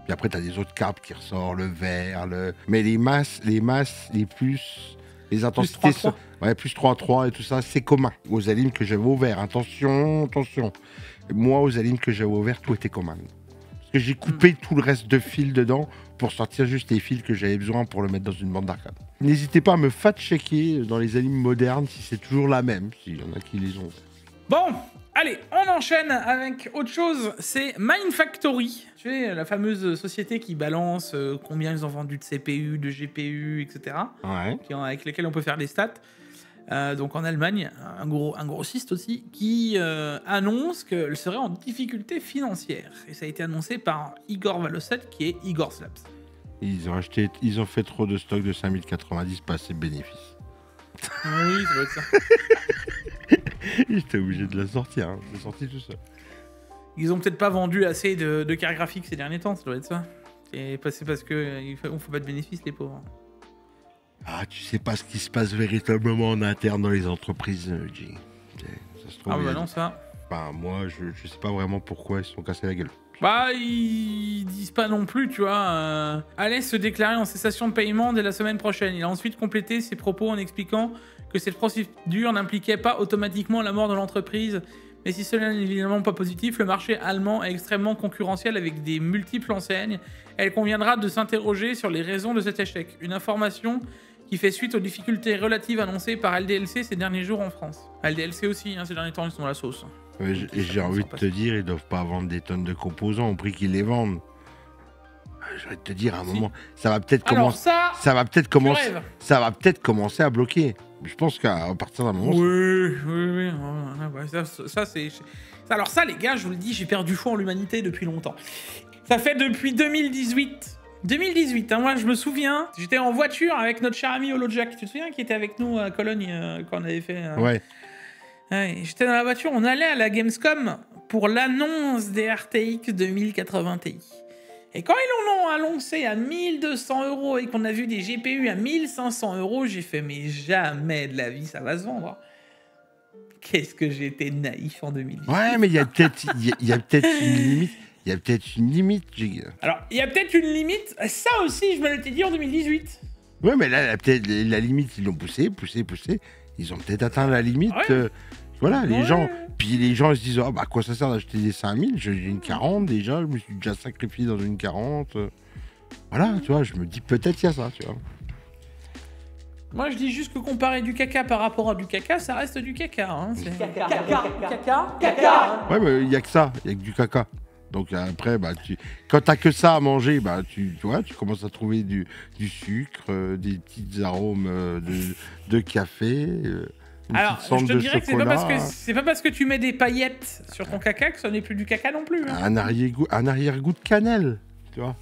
Puis après, t'as des autres câbles qui ressortent, le vert, Mais les masses, les plus... Les intensités... Plus 3-3. Ouais, plus 3-3 et tout ça, c'est commun. Aux alignes que j'avais ouvertes. Attention. Moi, aux alignes que j'avais ouvertes, tout était commun. Parce que j'ai coupé tout le reste de fils dedans pour sortir juste les fils que j'avais besoin pour le mettre dans une bande d'arcade. N'hésitez pas à me fact-checker dans les alignes modernes si c'est toujours la même, s'il y en a qui les ont. Bon, allez, on enchaîne avec autre chose. C'est Mindfactory. Tu sais, la fameuse société qui balance combien ils ont vendu de CPU, de GPU, etc. Ouais. Avec lesquels on peut faire des stats. Donc en Allemagne, un grossiste aussi, qui annonce qu'elle serait en difficulté financière. Et ça a été annoncé par Igor Valosset, qui est Igor Labs. Ils ont fait trop de stock de 5090, pas assez de bénéfices. Oui, ça doit être ça. J'étais obligé de la sortir, hein. Je l'ai sorti tout seul. Ils ont peut-être pas vendu assez de cartes graphiques ces derniers temps, ça doit être ça. Et c'est parce qu'il ne faut pas de bénéfices, les pauvres. Ah, tu sais pas ce qui se passe véritablement en interne dans les entreprises, G. Ça se trouve, non, ça. Enfin, moi, je sais pas vraiment pourquoi ils se sont cassés la gueule. Bah, ils disent pas non plus, tu vois. Allait se déclarer en cessation de paiement dès la semaine prochaine. Il a ensuite complété ses propos en expliquant que cette procédure n'impliquait pas automatiquement la mort de l'entreprise. Mais si cela n'est évidemment pas positif, le marché allemand est extrêmement concurrentiel avec des multiples enseignes. Elle conviendra de s'interroger sur les raisons de cet échec. Une information qui fait suite aux difficultés relatives annoncées par LDLC ces derniers jours en France. LDLC aussi, hein, ces derniers temps, ils sont à la sauce. Ouais, j'ai envie de te dire, ils doivent pas vendre des tonnes de composants au prix qu'ils les vendent. J'ai envie de te dire, à un moment, ça va peut-être commencer. Ça va peut-être commencer à bloquer. Je pense qu'à partir d'un moment. Oui. Ça c'est. Alors ça, les gars, je vous le dis, j'ai perdu foi en l'humanité depuis longtemps. Ça fait depuis 2018. 2018, hein, moi je me souviens, j'étais en voiture avec notre cher ami Holojack, tu te souviens, qui était avec nous à Cologne quand on avait fait... Ouais. J'étais dans la voiture, on allait à la Gamescom pour l'annonce des RTX 2080 Ti. Et quand ils l'ont annoncé à 1200 € et qu'on a vu des GPU à 1500 €, j'ai fait, mais jamais de la vie ça va se vendre. Qu'est-ce que j'étais naïf en 2018. Ouais, mais il y a peut-être une limite. Il y a peut-être une limite, Jig. Alors, il y a peut-être une limite. Ça aussi, je me l'étais dit en 2018. Ouais, mais là, peut-être la limite, ils l'ont poussé. Ils ont peut-être atteint la limite. Ouais. Voilà, les gens. Puis les gens ils se disent, ah bah, à quoi ça sert d'acheter des 5000 ? J'ai une 40 déjà, je me suis déjà sacrifié dans une 40. Voilà, tu vois, je me dis peut-être il y a ça, tu vois. Moi, je dis juste que comparer du caca par rapport à du caca, ça reste du caca. Hein. Caca. Ouais, mais il n'y a que ça, il n'y a que du caca. Donc après, bah, quand t'as que ça à manger, bah, tu vois, tu commences à trouver du sucre, des petits arômes de café, une alors, petite cendre je te de dirais chocolat. que c'est pas parce que tu mets des paillettes sur ton caca que ça n'est plus du caca non plus. Hein. Un arrière-goût de cannelle, tu vois.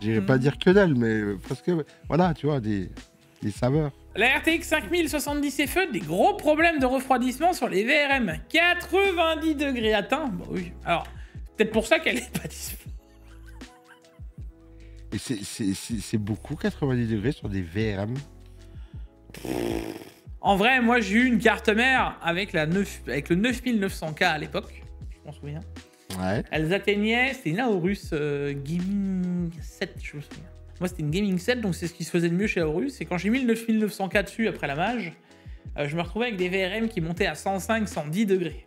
J'irais pas dire que dalle, mais presque, voilà, tu vois, des saveurs. La RTX 5070 FE, des gros problèmes de refroidissement sur les VRM. 90 degrés atteints. Bah oui. Alors, peut-être pour ça qu'elle est pas dispo. Et c'est beaucoup 90 degrés sur des VRM. En vrai, moi j'ai eu une carte mère avec le 9900K à l'époque. Je m'en souviens. Ouais. Elles atteignaient, c'était une Aorus Gaming 7, je me souviens. Moi c'était une Gaming 7, donc c'est ce qui se faisait de mieux chez Aorus. Et quand j'ai mis le 9900K dessus après la mage, je me retrouvais avec des VRM qui montaient à 105, 110 degrés.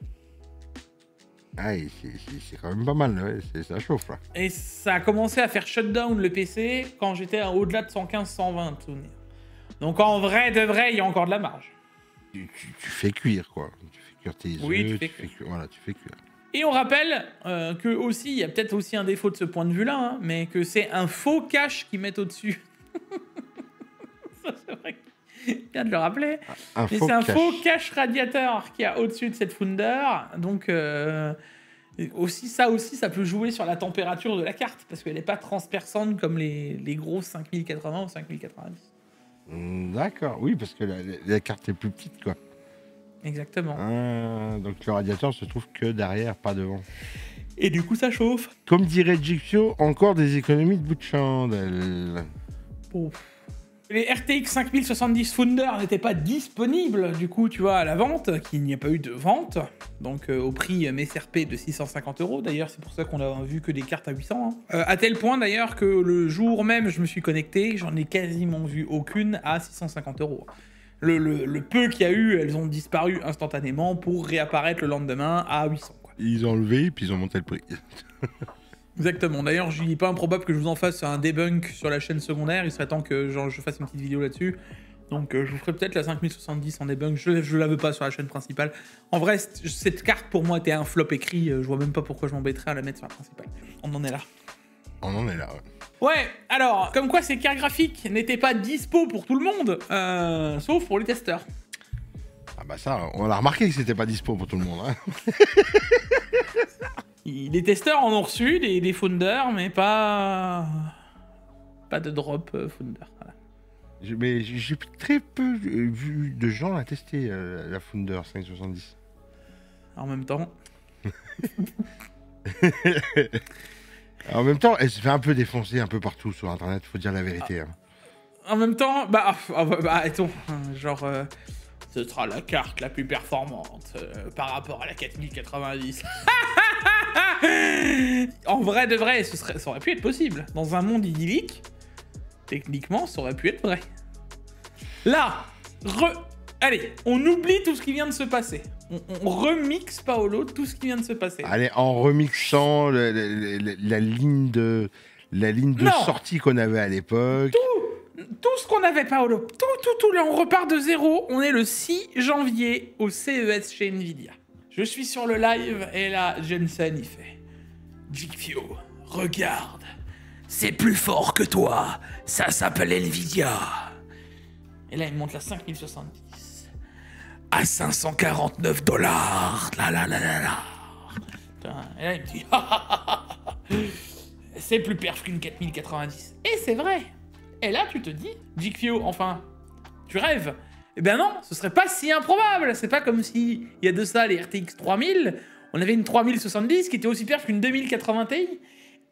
Ah, c'est quand même pas mal, ouais. Ça chauffe là. Et ça a commencé à faire shutdown le PC quand j'étais au-delà de 115, 120. Donc en vrai de vrai, il y a encore de la marge. Tu fais cuire quoi. Tu fais cuire tes œufs. Oui, tu fais cuire. Voilà, tu fais cuire. Et on rappelle que aussi, il y a peut-être aussi un défaut de ce point de vue-là, hein, mais que c'est un faux cache qu'ils mettent au-dessus. Ça, c'est vrai qu'il vient de le rappeler. Mais c'est un faux cache radiateur qu'il y a au-dessus de cette Founder. Donc, ça peut jouer sur la température de la carte, parce qu'elle n'est pas transperçante comme les gros 5080 ou 5090. D'accord, oui, parce que la carte est plus petite, quoi. Exactement. Donc le radiateur se trouve que derrière, pas devant. Et du coup, ça chauffe. Comme dirait Jixio, encore des économies de bout de chandelle. Oh. les RTX 5070 Founder n'étaient pas disponibles, du coup, tu vois, à la vente, qu'il n'y a pas eu de vente, donc au prix MSRP de 650 €. D'ailleurs, c'est pour ça qu'on a vu que des cartes à 800. Hein. À tel point, d'ailleurs, que le jour même, je me suis connecté, j'en ai quasiment vu aucune à 650 €. Le peu qu'il y a eu, elles ont disparu instantanément pour réapparaître le lendemain à 800. Quoi. Ils ont enlevé, puis ils ont monté le prix. Exactement. D'ailleurs, il n'est pas improbable que je vous en fasse un debunk sur la chaîne secondaire. Il serait temps que je fasse une petite vidéo là-dessus. Donc, je vous ferai peut-être la 5070 en debunk. Je la veux pas sur la chaîne principale. En vrai, cette carte, pour moi, était un flop écrit. Je vois même pas pourquoi je m'embêterais à la mettre sur la principale. On en est là. On en est là, ouais. Ouais, alors, comme quoi ces cartes graphiques n'étaient pas dispo pour tout le monde, sauf pour les testeurs. Ah bah ça, on a remarqué que c'était pas dispo pour tout le monde. Hein. Les testeurs en ont reçu des Founder, mais pas de drop Founder. Voilà. Mais j'ai très peu vu de gens à tester la Founder 570. En même temps. En même temps, elle se fait un peu défoncer un peu partout sur Internet, faut dire la vérité. Hein. En même temps, attends, genre, ce sera la carte la plus performante par rapport à la 4090. En vrai de vrai, ça aurait pu être possible. Dans un monde idyllique, techniquement, ça aurait pu être vrai. Là, allez, on oublie tout ce qui vient de se passer. On remixe, Paolo, tout ce qui vient de se passer. Allez, en remixant la ligne de sortie qu'on avait à l'époque. Tout ce qu'on avait, Paolo. Tout, là, on repart de zéro. On est le 6 janvier au CES chez Nvidia. Je suis sur le live et là, Jensen, il fait... GeekView, regarde. C'est plus fort que toi. Ça s'appelle Nvidia. Et là, il monte la 5070. À 549 $. Là. Et là, il me dit... c'est plus perf qu'une 4090. Et c'est vrai. Et là, tu te dis, GeekView, enfin, tu rêves. Eh ben non, ce serait pas si improbable. C'est pas comme si, il y a de ça, les RTX 3000, on avait une 3070 qui était aussi perf qu'une 2080 Ti.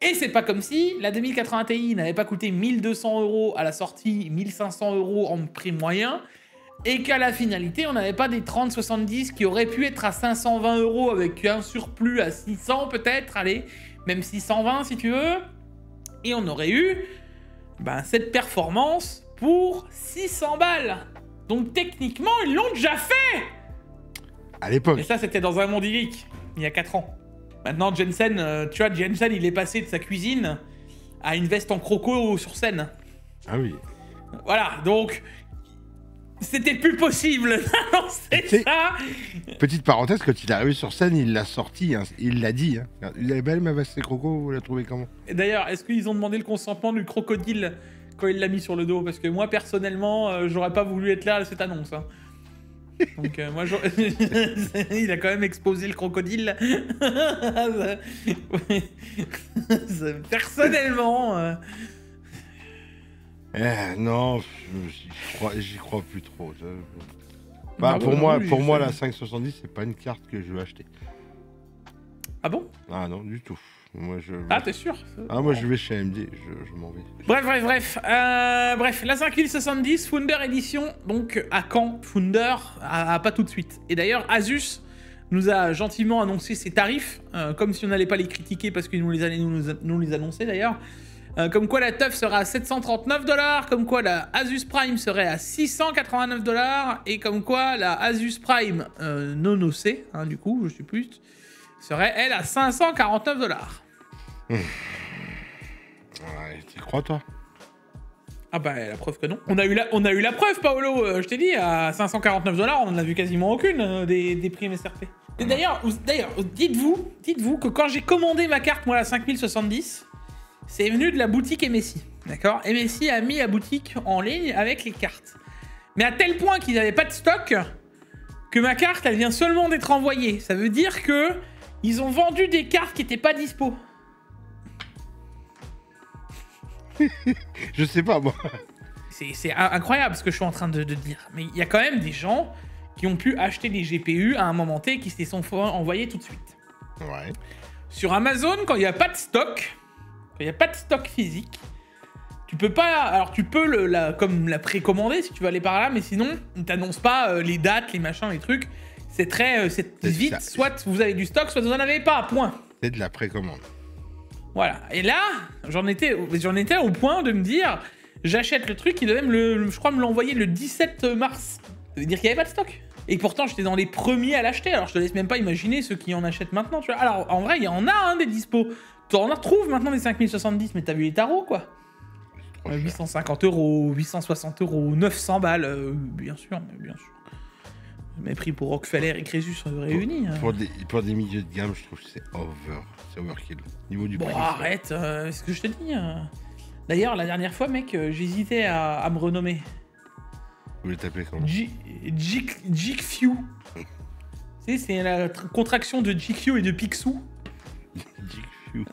Et c'est pas comme si la 2080 Ti n'avait pas coûté 1200 € à la sortie, 1500 € en prix moyen, et qu'à la finalité, on n'avait pas des 3070 qui auraient pu être à 520 € avec un surplus à 600 peut-être, allez, même 620 si tu veux. Et on aurait eu cette performance pour 600 balles. Donc techniquement, ils l'ont déjà fait. À l'époque. Et ça, c'était dans un monde idyllique, il y a 4 ans. Maintenant, Jensen, tu vois, Jensen, il est passé de sa cuisine à une veste en croco sur scène. Ah oui. Voilà, donc... C'était plus possible d'annoncer ça. Petite parenthèse, quand il est arrivé sur scène, il l'a sorti, hein, il l'a dit. Hein. Il est belle ma veste croco, vous la trouvez comment? Et d'ailleurs, est-ce qu'ils ont demandé le consentement du crocodile quand il l'a mis sur le dos? Parce que moi, personnellement, j'aurais pas voulu être là à cette annonce. Hein. Donc moi, il a quand même exposé le crocodile. Personnellement... non, j'y crois plus trop. Pour moi, la 570, c'est pas une carte que je veux acheter. Ah bon? Ah non, du tout. Moi, Ah, t'es sûr? Moi, je vais chez AMD, je m'en vais. Bref, la 5070 Founder Edition, donc à quand Founder? Pas tout de suite. Et d'ailleurs, Asus nous a gentiment annoncé ses tarifs, comme si on n'allait pas les critiquer parce qu'ils nous les annonçaient d'ailleurs. Comme quoi la TUF sera à 739 $, comme quoi la Asus Prime serait à 689 $, et comme quoi la Asus Prime non OC, du coup, je sais plus, serait elle à 549 $. Ouais, t'y crois toi? Ah bah la preuve que non. On a eu la preuve, Paolo, je t'ai dit, à 549 $, on n'en a vu quasiment aucune des prix MSRP. Et d'ailleurs, dites-vous que quand j'ai commandé ma carte, moi la 5070, c'est venu de la boutique MSI, d'accord? MSI a mis la boutique en ligne avec les cartes. Mais à tel point qu'ils n'avaient pas de stock, que ma carte, elle vient seulement d'être envoyée. Ça veut dire que ils ont vendu des cartes qui n'étaient pas dispo. Je sais pas, moi. C'est incroyable ce que je suis en train de dire. Mais il y a quand même des gens qui ont pu acheter des GPU à un moment T qui se les sont envoyés tout de suite. Ouais. Sur Amazon, quand il n'y a pas de stock... Il n'y a pas de stock physique. Tu peux pas... Alors, tu peux comme la précommander si tu veux aller par là, mais sinon, on t'annonce pas les dates, les machins, les trucs. C'est très... c'est vite, ça. soit vous avez du stock, soit vous en avez pas, point. C'est de la précommande. Voilà. Et là, j'en étais au point de me dire, j'achète le truc, il devait je crois me l'envoyer le 17 mars. Ça veut dire qu'il n'y avait pas de stock. Et pourtant, j'étais dans les premiers à l'acheter, alors je te laisse même pas imaginer ceux qui en achètent maintenant, tu vois. Alors, en vrai, il y en a hein, des dispos. Tu en retrouves maintenant des 5070, mais t'as vu les tarots, quoi. 850 €, 860 €, 900 balles, bien sûr, bien sûr. Mais pris pour Rockefeller et Crésus réunis. Pour des milieux de gamme, je trouve que c'est overkill. Niveau du prix. Bon, arrête, c'est ce que je te dis. D'ailleurs, la dernière fois, mec, j'hésitais à me renommer. Vous voulez t'appeler comment? GQ. Tu sais, c'est la contraction de GQ et de Picsou. GQ.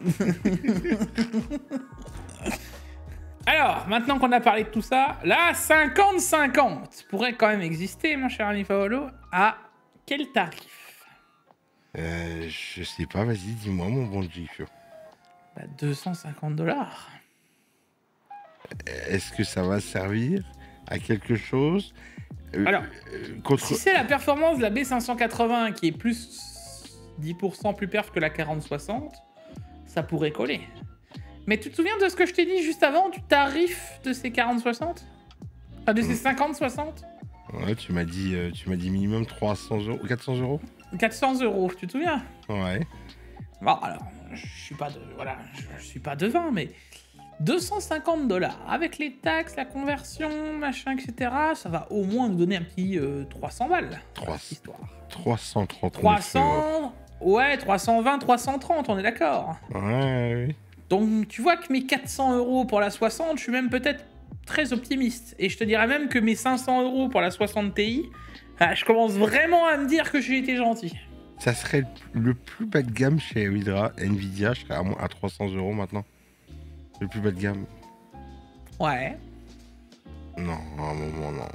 Alors, maintenant qu'on a parlé de tout ça, la 50-50 pourrait quand même exister, mon cher ami Paolo. À quel tarif? Je sais pas, vas-y, dis-moi, mon bon GQ. Bah, 250 $. Est-ce que ça va servir à quelque chose? Alors, si c'est la performance de la B580 qui est plus 10% plus perf que la 40-60, ça pourrait coller. Mais tu te souviens de ce que je t'ai dit juste avant, du tarif de ces 40-60? Enfin, de ces 50-60? Ouais, tu m'as dit minimum 300 €, 400 €. 400 €, tu te souviens? Ouais. Bon, alors, je suis pas devin, mais 250 $ avec les taxes, la conversion, machin, etc. Ça va au moins nous donner un petit 300 balles. 330 300, ouais, 320, 330, on est d'accord. Ouais, oui. Donc, tu vois que mes 400 € pour la 60, je suis même peut-être très optimiste. Et je te dirais même que mes 500 € pour la 60 Ti, je commence vraiment à me dire que j'ai été gentil. Ça serait le plus bas de gamme chez Nvidia, je serais à 300 € maintenant. Le plus bas de gamme. Ouais. Non, à un moment, non.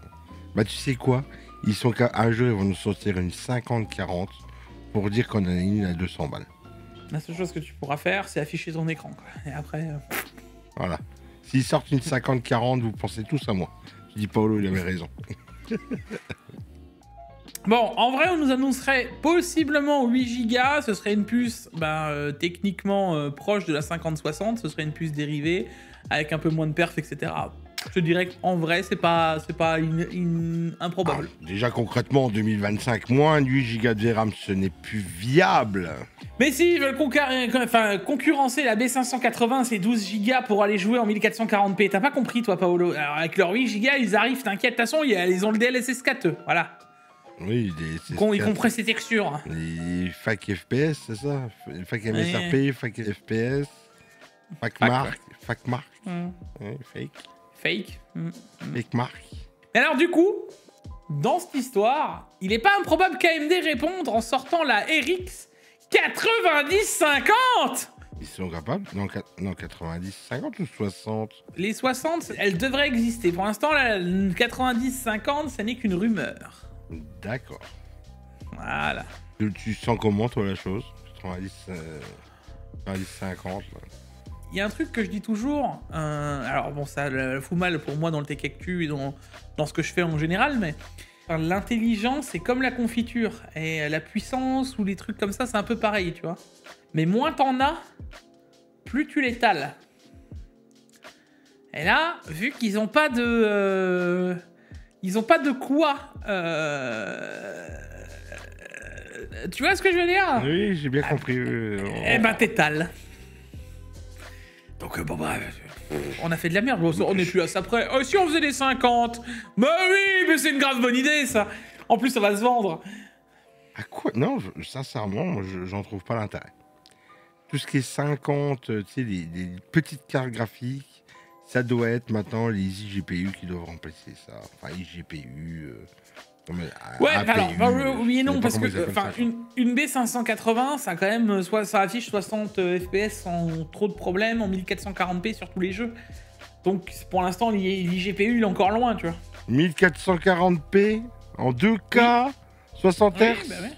Bah, tu sais quoi? Ils sont qu'à un jour, ils vont nous sortir une 50-40 pour dire qu'on en a une à 200 balles. La seule chose que tu pourras faire, c'est afficher ton écran, quoi. Et après... Voilà. S'ils sortent une 50-40, vous pensez tous à moi. Je dis Paolo, il avait raison. Bon, en vrai, on nous annoncerait possiblement 8 Go. Ce serait une puce techniquement proche de la 50-60. Ce serait une puce dérivée avec un peu moins de perf, etc. Je te dirais qu'en vrai, c'est pas improbable. Ah, déjà, concrètement, en 2025, moins de 8 Go de VRAM, ce n'est plus viable. Mais si ils veulent concurrencer la B580, c'est 12 Go pour aller jouer en 1440p. T'as pas compris, toi, Paolo? Alors, avec leurs 8 Go, ils arrivent, t'inquiète. De toute façon, ils ont le DLSS 4, voilà. Oui, ils comprennent ces textures. Les fac FPS, c'est ça? Fac MSRP, fac FPS, fac marque. Ouais, Fake. Fake marque. Et alors, du coup, dans cette histoire, il est pas improbable qu'AMD réponde en sortant la RX 9050. Ils sont capables? Non, 90, 50 ou 60? Les 60, elles devraient exister. Pour l'instant, la 90-50, ça n'est qu'une rumeur. D'accord. Voilà. Tu sens comment, toi, la chose? 90-50. Il y a un truc que je dis toujours, alors bon, ça fout mal pour moi dans le Tech Actu et dans ce que je fais en général, mais l'intelligence, c'est comme la confiture. Et la puissance ou les trucs comme ça, c'est un peu pareil, tu vois. Mais moins t'en as, plus tu l'étales. Et là, vu qu'ils ont pas de... ils ont pas de quoi... tu vois ce que je veux dire? Oui, j'ai bien compris. Eh ben, t'étales. Donc, bon, bref, on a fait de la merde, on n'est plus à ça près. Si on faisait des 50, bah oui, mais c'est une grave bonne idée, ça. En plus, ça va se vendre. À quoi? Non, sincèrement, moi, j'en trouve pas l'intérêt. Tout ce qui est 50, tu sais, les petites cartes graphiques, ça doit être maintenant les iGPU qui doivent remplacer ça. Enfin, iGPU... ouais, APU, alors, oui et non, parce que une B580, ça quand même, ça affiche 60 FPS sans trop de problèmes, en 1440p sur tous les jeux. Donc pour l'instant, l'IGPU, il est encore loin, tu vois. 1440p, en 2K, oui. 60 Hz bah ouais.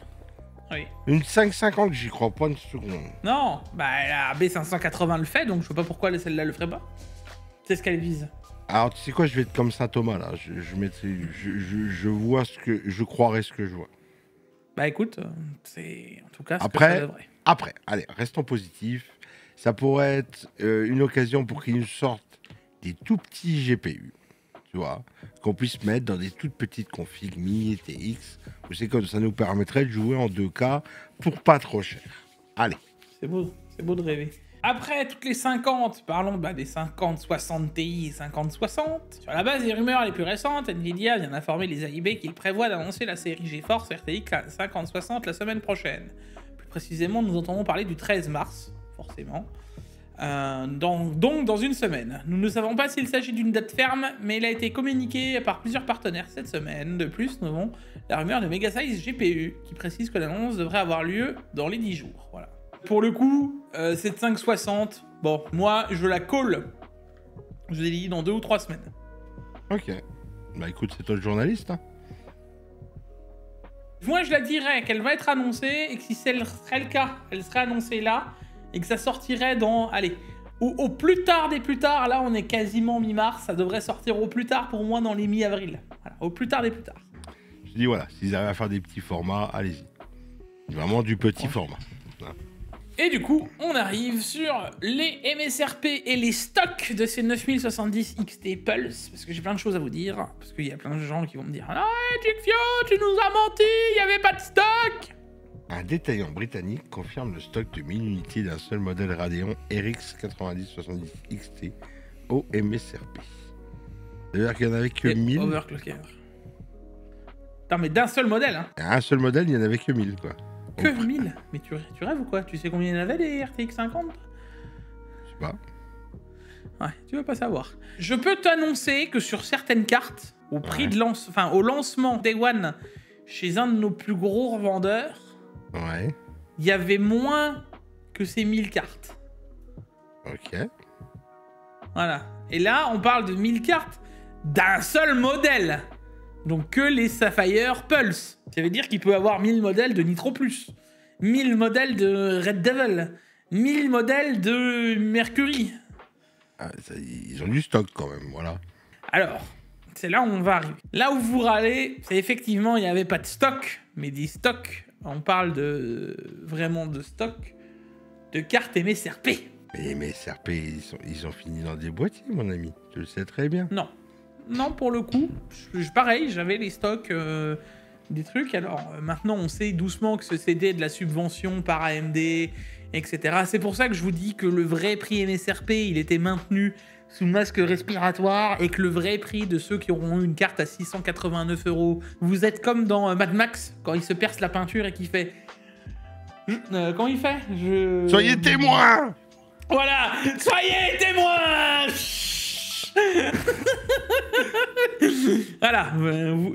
Oui. Une 550, j'y crois pas une seconde. Non, bah la B580 le fait, donc je vois pas pourquoi celle-là le ferait pas. C'est ce qu'elle vise. Alors, tu sais quoi, je vais être comme Saint Thomas, là. Je vois ce que... Je croirais ce que je vois. Bah écoute, c'est en tout cas ce Après, que ça devrait. Après, allez, restons positifs. Ça pourrait être une occasion pour qu'ils nous sortent des tout petits GPU, tu vois, qu'on puisse mettre dans des toutes petites configs mini et TX. C'est comme ça nous permettrait de jouer en 2K pour pas trop cher. Allez. C'est beau de rêver. Après toutes les 50, parlons des 50-60 Ti et 50-60. Sur la base des rumeurs les plus récentes, Nvidia vient d'informer les AIB qu'il prévoit d'annoncer la série GeForce RTX 50-60 la semaine prochaine. Plus précisément, nous entendons parler du 13 mars, forcément. Donc dans une semaine. Nous ne savons pas s'il s'agit d'une date ferme, mais il a été communiqué par plusieurs partenaires cette semaine. De plus, nous avons la rumeur de Megasize GPU, qui précise que l'annonce devrait avoir lieu dans les 10 jours. Voilà. Pour le coup, cette 560, bon, moi, je la call. Je vous ai dit dans 2 ou 3 semaines. Ok. Bah écoute, c'est toi le journaliste, hein. Moi, je la dirais qu'elle va être annoncée, et que si ce serait le cas, elle serait annoncée là, et que ça sortirait dans... Allez, au plus tard des plus tard, là, on est quasiment mi-mars, ça devrait sortir au plus tard, pour moi, dans les mi-avril. Voilà, au plus tard des plus tard. Je dis, voilà, s'ils arrivent à faire des petits formats, allez-y. Vraiment du petit format. Hein. Et du coup, on arrive sur les MSRP et les stocks de ces 9070 XT Pulse, parce que j'ai plein de choses à vous dire, parce qu'il y a plein de gens qui vont me dire « Ah ouais, Jigfio, tu nous as menti, il n'y avait pas de stock !» Un détaillant britannique confirme le stock de 1000 unités d'un seul modèle Radeon RX 9070 XT au MSRP. C'est-à-dire qu'il n'y en avait que 1000. Overclocker. Putain, mais d'un seul modèle, hein. Un seul modèle, il n'y en avait que 1000, quoi. Que 1000? Mais tu rêves ou quoi? Tu sais combien il y en avait des RTX 50? Je sais pas. Ouais, tu veux pas savoir. Je peux t'annoncer que sur certaines cartes, au prix de au lancement Day One, chez un de nos plus gros revendeurs, ouais, il y avait moins que ces 1000 cartes. Ok. Voilà. Et là, on parle de 1000 cartes d'un seul modèle. Donc que les Sapphire Pulse. Ça veut dire qu'il peut avoir 1000 modèles de Nitro Plus, 1000 modèles de Red Devil, 1000 modèles de Mercury. Ah, ça, ils ont du stock quand même, voilà. Alors, c'est là où on va arriver. Là où vous râlez, c'est effectivement, il n'y avait pas de stock, mais des stocks. On parle vraiment de stock de cartes MSRP. Mais MSRP, ils ont fini dans des boîtiers, mon ami. Tu le sais très bien. Non. Non, pour le coup, pareil, j'avais les stocks des trucs. Alors, maintenant, on sait doucement que c'était de la subvention par AMD, etc. C'est pour ça que je vous dis que le vrai prix MSRP, il était maintenu sous masque respiratoire et que le vrai prix de ceux qui auront eu une carte à 689 €, vous êtes comme dans Mad Max, quand il se perce la peinture et qu'il fait... comment il fait Soyez témoins. Voilà. Soyez témoins. Voilà,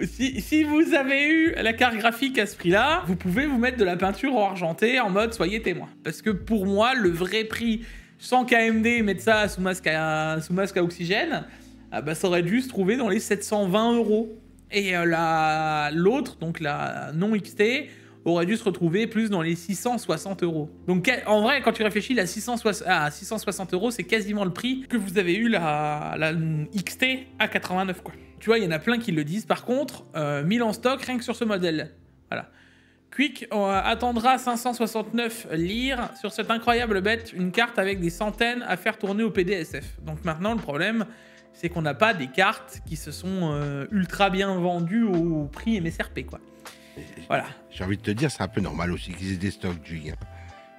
si vous avez eu la carte graphique à ce prix-là, vous pouvez vous mettre de la peinture en argenté en mode soyez témoin. Parce que pour moi, le vrai prix, sans qu'AMD mette ça sous masque à oxygène, ça aurait dû se trouver dans les 720 €. Et l'autre, donc la non XT, aurait dû se retrouver plus dans les 660 €. Donc en vrai, quand tu réfléchis, la 660 €, c'est quasiment le prix que vous avez eu la XT à 89, quoi. Tu vois, il y en a plein qui le disent. Par contre, 1000 en stock rien que sur ce modèle. Voilà. Quick attendra 569 lire sur cette incroyable bête, une carte avec des centaines à faire tourner au PDSF. Donc maintenant, le problème, c'est qu'on n'a pas des cartes qui se sont ultra bien vendues au prix MSRP, quoi. Voilà. J'ai envie de te dire, c'est un peu normal aussi qu'ils aient des stocks, Jig.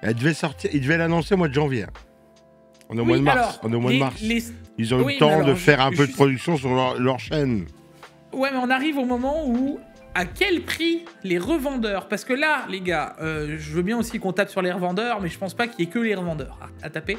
Elle devait sortir, ils devaient l'annoncer au mois de janvier. On est au mois de mars. Ils ont eu le temps de faire un peu de production sur leur chaîne. Ouais, mais on arrive au moment où... À quel prix les revendeurs? Parce que là, les gars, je veux bien aussi qu'on tape sur les revendeurs, mais je pense pas qu'il y ait que les revendeurs à taper.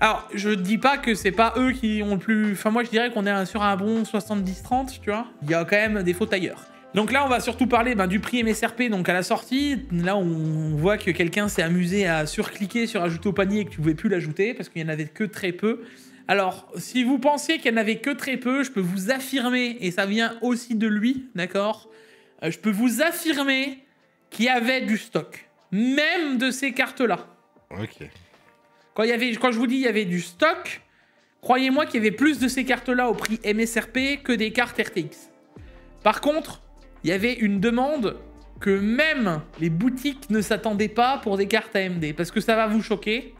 Alors, je dis pas que c'est pas eux qui ont le plus... Enfin, moi, je dirais qu'on est sur un bon 70-30, tu vois. Il y a quand même des fautes ailleurs. Donc là, on va surtout parler du prix MSRP, donc à la sortie. Là, on voit que quelqu'un s'est amusé à surcliquer sur ajouter au panier et que tu pouvais plus l'ajouter, parce qu'il y en avait que très peu. Alors, si vous pensiez qu'il n'y en avait que très peu, je peux vous affirmer, et ça vient aussi de lui, d'accord, je peux vous affirmer qu'il y avait du stock, même de ces cartes-là. Ok. Quand je vous dis il y avait du stock, Croyez-moi qu'il y avait plus de ces cartes-là au prix MSRP que des cartes RTX. Par contre, il y avait une demande que même les boutiques ne s'attendaient pas pour des cartes AMD. Parce que ça va vous choquer.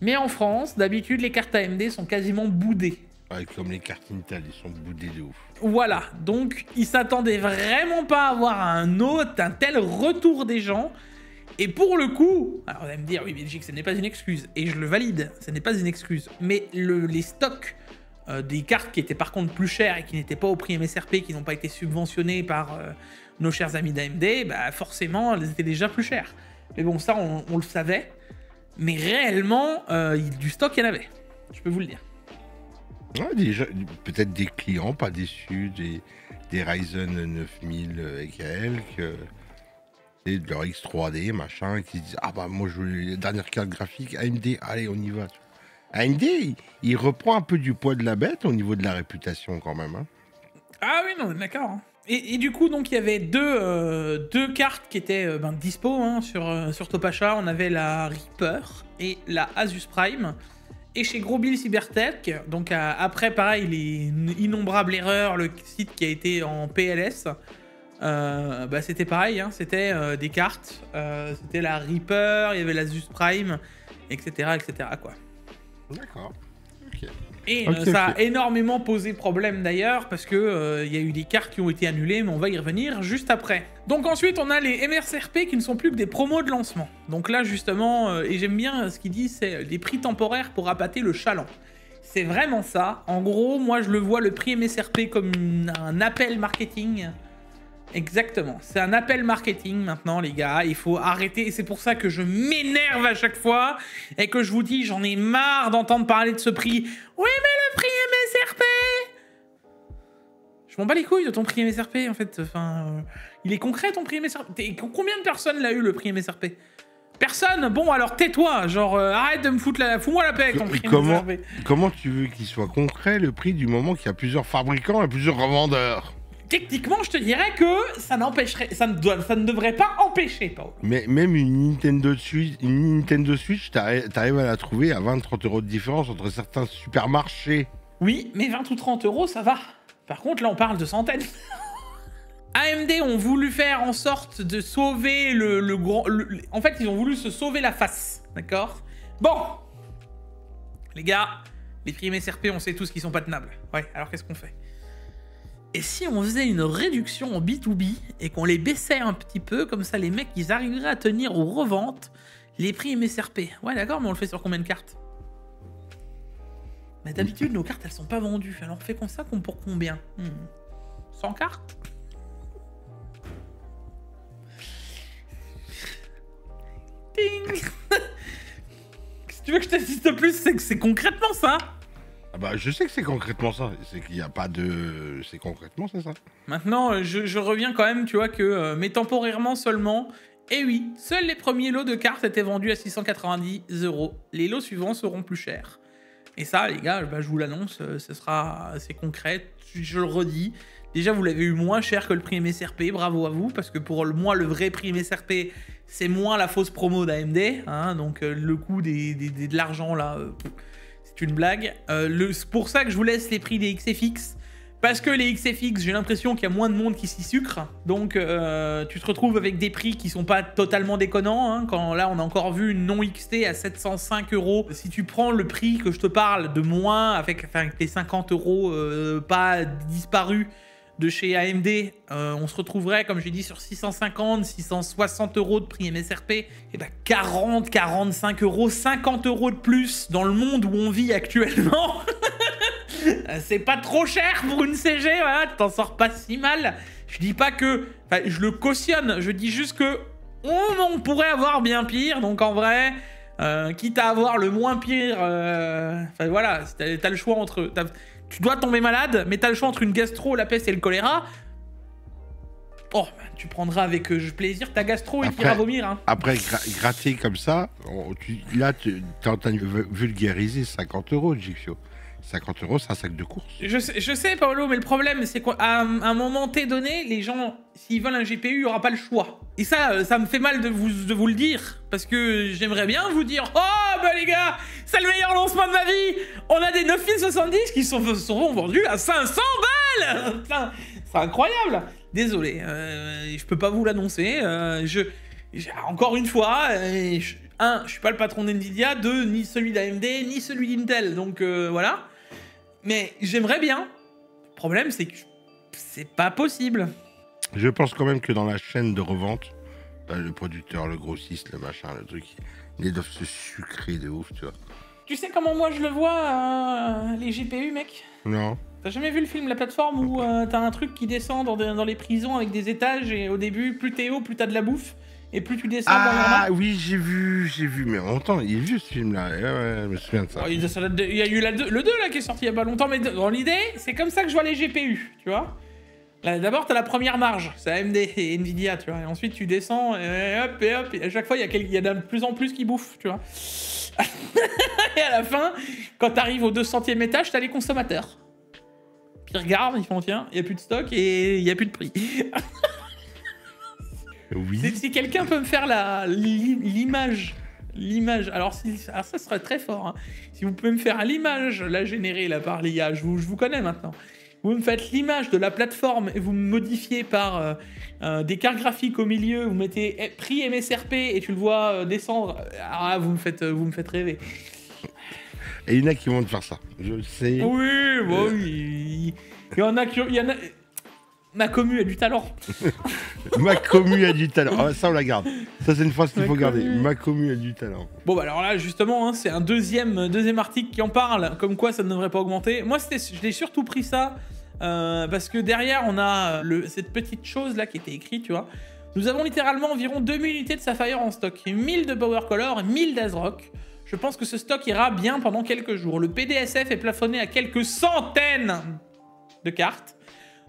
Mais en France, d'habitude, les cartes AMD sont quasiment boudées. Ouais, comme les cartes Intel, ils sont boudés de ouf. Voilà, donc ils s'attendaient vraiment pas à avoir un tel retour des gens. Et pour le coup, alors vous allez me dire, oui Belgique, ce n'est pas une excuse. Et je le valide, ce n'est pas une excuse. Mais les stocks des cartes qui étaient par contre plus chères et qui n'étaient pas au prix MSRP, qui n'ont pas été subventionnés par nos chers amis d'AMD, bah forcément, elles étaient déjà plus chères. Mais bon, ça, on le savait. Mais réellement, du stock, il y en avait. Je peux vous le dire. Ouais, déjà, peut-être des clients pas déçus, des Ryzen 9000 et quelques, et de leur X3D, machin, qui se disent ah bah moi je veux les dernières cartes graphiques, AMD, allez on y va. AMD, il reprend un peu du poids de la bête au niveau de la réputation quand même. Hein. Ah oui, non, d'accord. Et du coup, donc il y avait deux cartes qui étaient dispo hein, sur Topacha. On avait la Reaper et la Asus Prime. Et chez Gros Bill Cybertech, donc après pareil, les innombrables erreurs, le site qui a été en PLS, c'était pareil, hein, c'était des cartes, c'était la Reaper, il y avait l'Asus Prime, etc. quoi. D'accord. Ok. Et ça a énormément posé problème d'ailleurs, parce que il y a eu des cartes qui ont été annulées, mais on va y revenir juste après. Donc ensuite, on a les MSRP qui ne sont plus que des promos de lancement. Donc là, justement, et j'aime bien ce qu'il dit, c'est des prix temporaires pour appâter le chaland. C'est vraiment ça. En gros, moi, je le vois, le prix MSRP comme un appel marketing. Exactement. C'est un appel marketing maintenant, les gars. Il faut arrêter. Et c'est pour ça que je m'énerve à chaque fois et que je vous dis, j'en ai marre d'entendre parler de ce prix. Oui, mais le prix MSRP. Je m'en bats les couilles de ton prix MSRP, en fait. Enfin, il est concret, ton prix MSRP. Combien de personnes l'a eu, le prix MSRP? Personne. Bon, alors tais-toi. Genre, arrête de me foutre la... Fous-moi la paix avec ton prix MSRP. Comment tu veux qu'il soit concret, le prix, du moment qu'il y a plusieurs fabricants et plusieurs revendeurs? Techniquement, je te dirais que ça n'empêcherait, ça ne devrait pas empêcher, Paul. Mais même une Nintendo Switch, t'arrives à la trouver à 20-30 € de différence entre certains supermarchés. Oui, mais 20 ou 30 €, ça va. Par contre, là, on parle de centaines. AMD ont voulu faire en sorte de sauver en fait, ils ont voulu se sauver la face, d'accord? Bon, les gars, les prix MSRP, on sait tous qu'ils sont pas tenables. Ouais, alors qu'est-ce qu'on fait? Et si on faisait une réduction en B2B et qu'on les baissait un petit peu, comme ça les mecs ils arriveraient à tenir aux reventes les prix MSRP. Ouais d'accord, mais on le fait sur combien de cartes? Mais d'habitude nos cartes elles sont pas vendues, alors on fait comme ça pour combien 100 cartes? Ding. Si tu veux que je t'insiste plus, c'est que c'est concrètement ça. Ah bah je sais que c'est concrètement ça, c'est qu'il n'y a pas de... C'est concrètement c'est ça. Maintenant, je reviens quand même, tu vois, que mais temporairement seulement, et oui, seuls les premiers lots de cartes étaient vendus à 690 €. Les lots suivants seront plus chers. Et ça, les gars, je vous l'annonce, c'est concret, je le redis. Déjà, vous l'avez eu moins cher que le prix MSRP, bravo à vous, parce que pour moi, le vrai prix MSRP, c'est moins la fausse promo d'AMD, hein, donc le coût de l'argent, là... C'est une blague. C'est pour ça que je vous laisse les prix des XFX. Parce que les XFX, j'ai l'impression qu'il y a moins de monde qui s'y sucre. Donc, tu te retrouves avec des prix qui sont pas totalement déconnants. Hein, quand là, on a encore vu une non XT à 705 €. Si tu prends le prix que je te parle de moins, avec les 50 € pas disparus de chez AMD, on se retrouverait, comme j'ai dit, sur 650, 660 € de prix MSRP. Et bah 40, 45 €, 50 € de plus dans le monde où on vit actuellement. C'est pas trop cher pour une CG, voilà, tu t'en sors pas si mal. Je dis pas que... Enfin, je le cautionne, je dis juste que on pourrait avoir bien pire, donc en vrai... quitte à avoir le moins pire... Enfin voilà, t'as le choix entre... Tu dois tomber malade, mais t'as le choix entre une gastro, la peste et le choléra. Oh, tu prendras avec plaisir ta gastro et t'iras vomir. Hein. Après, gratter comme ça, là, tu es en train de vulgariser 50 € de Jixio. 50 €, c'est un sac de course. Je sais, Paolo, mais le problème, c'est qu'à un moment T donné, les gens, s'ils veulent un GPU, il n'y aura pas le choix. Et ça me fait mal de vous le dire, parce que j'aimerais bien vous dire « Oh, bah les gars, c'est le meilleur lancement de ma vie. On a des 9070 qui seront vendus à 500 balles. » C'est incroyable. Désolé, je peux pas vous l'annoncer. Encore une fois, je suis pas le patron d'NVIDIA, 2, ni celui d'AMD, ni celui d'Intel, donc voilà. Mais j'aimerais bien. Le problème, c'est que c'est pas possible. Je pense quand même que dans la chaîne de revente, le producteur, le grossiste, le machin, le truc, ils doivent se sucrer de ouf, tu vois. Tu sais comment moi je le vois, les GPU, mec? Non. T'as jamais vu le film La Plateforme où t'as un truc qui descend dans les prisons avec des étages et au début, plus t'es haut, plus t'as de la bouffe et plus tu descends dans Ah oui, j'ai vu, mais en longtemps, il est vieux ce film-là. Ouais, je me souviens de ça. Il y a eu le 2 là qui est sorti il y a pas longtemps, mais dans l'idée, c'est comme ça que je vois les GPU, tu vois. D'abord, t'as la première marge, c'est AMD et Nvidia, tu vois. Et ensuite, tu descends et hop, et à chaque fois, il y a de plus en plus qui bouffent, tu vois. Et à la fin, quand t'arrives au 200e étage, t'as les consommateurs. Puis ils regardent, ils font tiens, il n'y a plus de stock et il n'y a plus de prix. Oui. Si quelqu'un peut me faire l'image, alors ça serait très fort. Hein. Si vous pouvez me faire l'image, la générée là, par l'IA, je vous connais maintenant. Vous me faites l'image de la plateforme et vous me modifiez par des cartes graphiques au milieu, vous mettez prix MSRP et tu le vois descendre. Ah, vous me faites rêver. Et il y en a qui vont te faire ça, je le sais. Oui, bon, il y en a qui... Ma commu a du talent. Ma commu a du talent. Ah, ça, on la garde. Ça, c'est une phrase qu'il faut garder. Ma commu a du talent. Bon, bah alors là, justement, hein, c'est un deuxième article qui en parle, comme quoi ça ne devrait pas augmenter. Moi, je l'ai surtout pris ça parce que derrière, on a cette petite chose-là qui était écrite, tu vois. Nous avons littéralement environ 2000 unités de Sapphire en stock, 1000 de Power Color et 1000 d'Azrock. Je pense que ce stock ira bien pendant quelques jours. Le PDSF est plafonné à quelques centaines de cartes,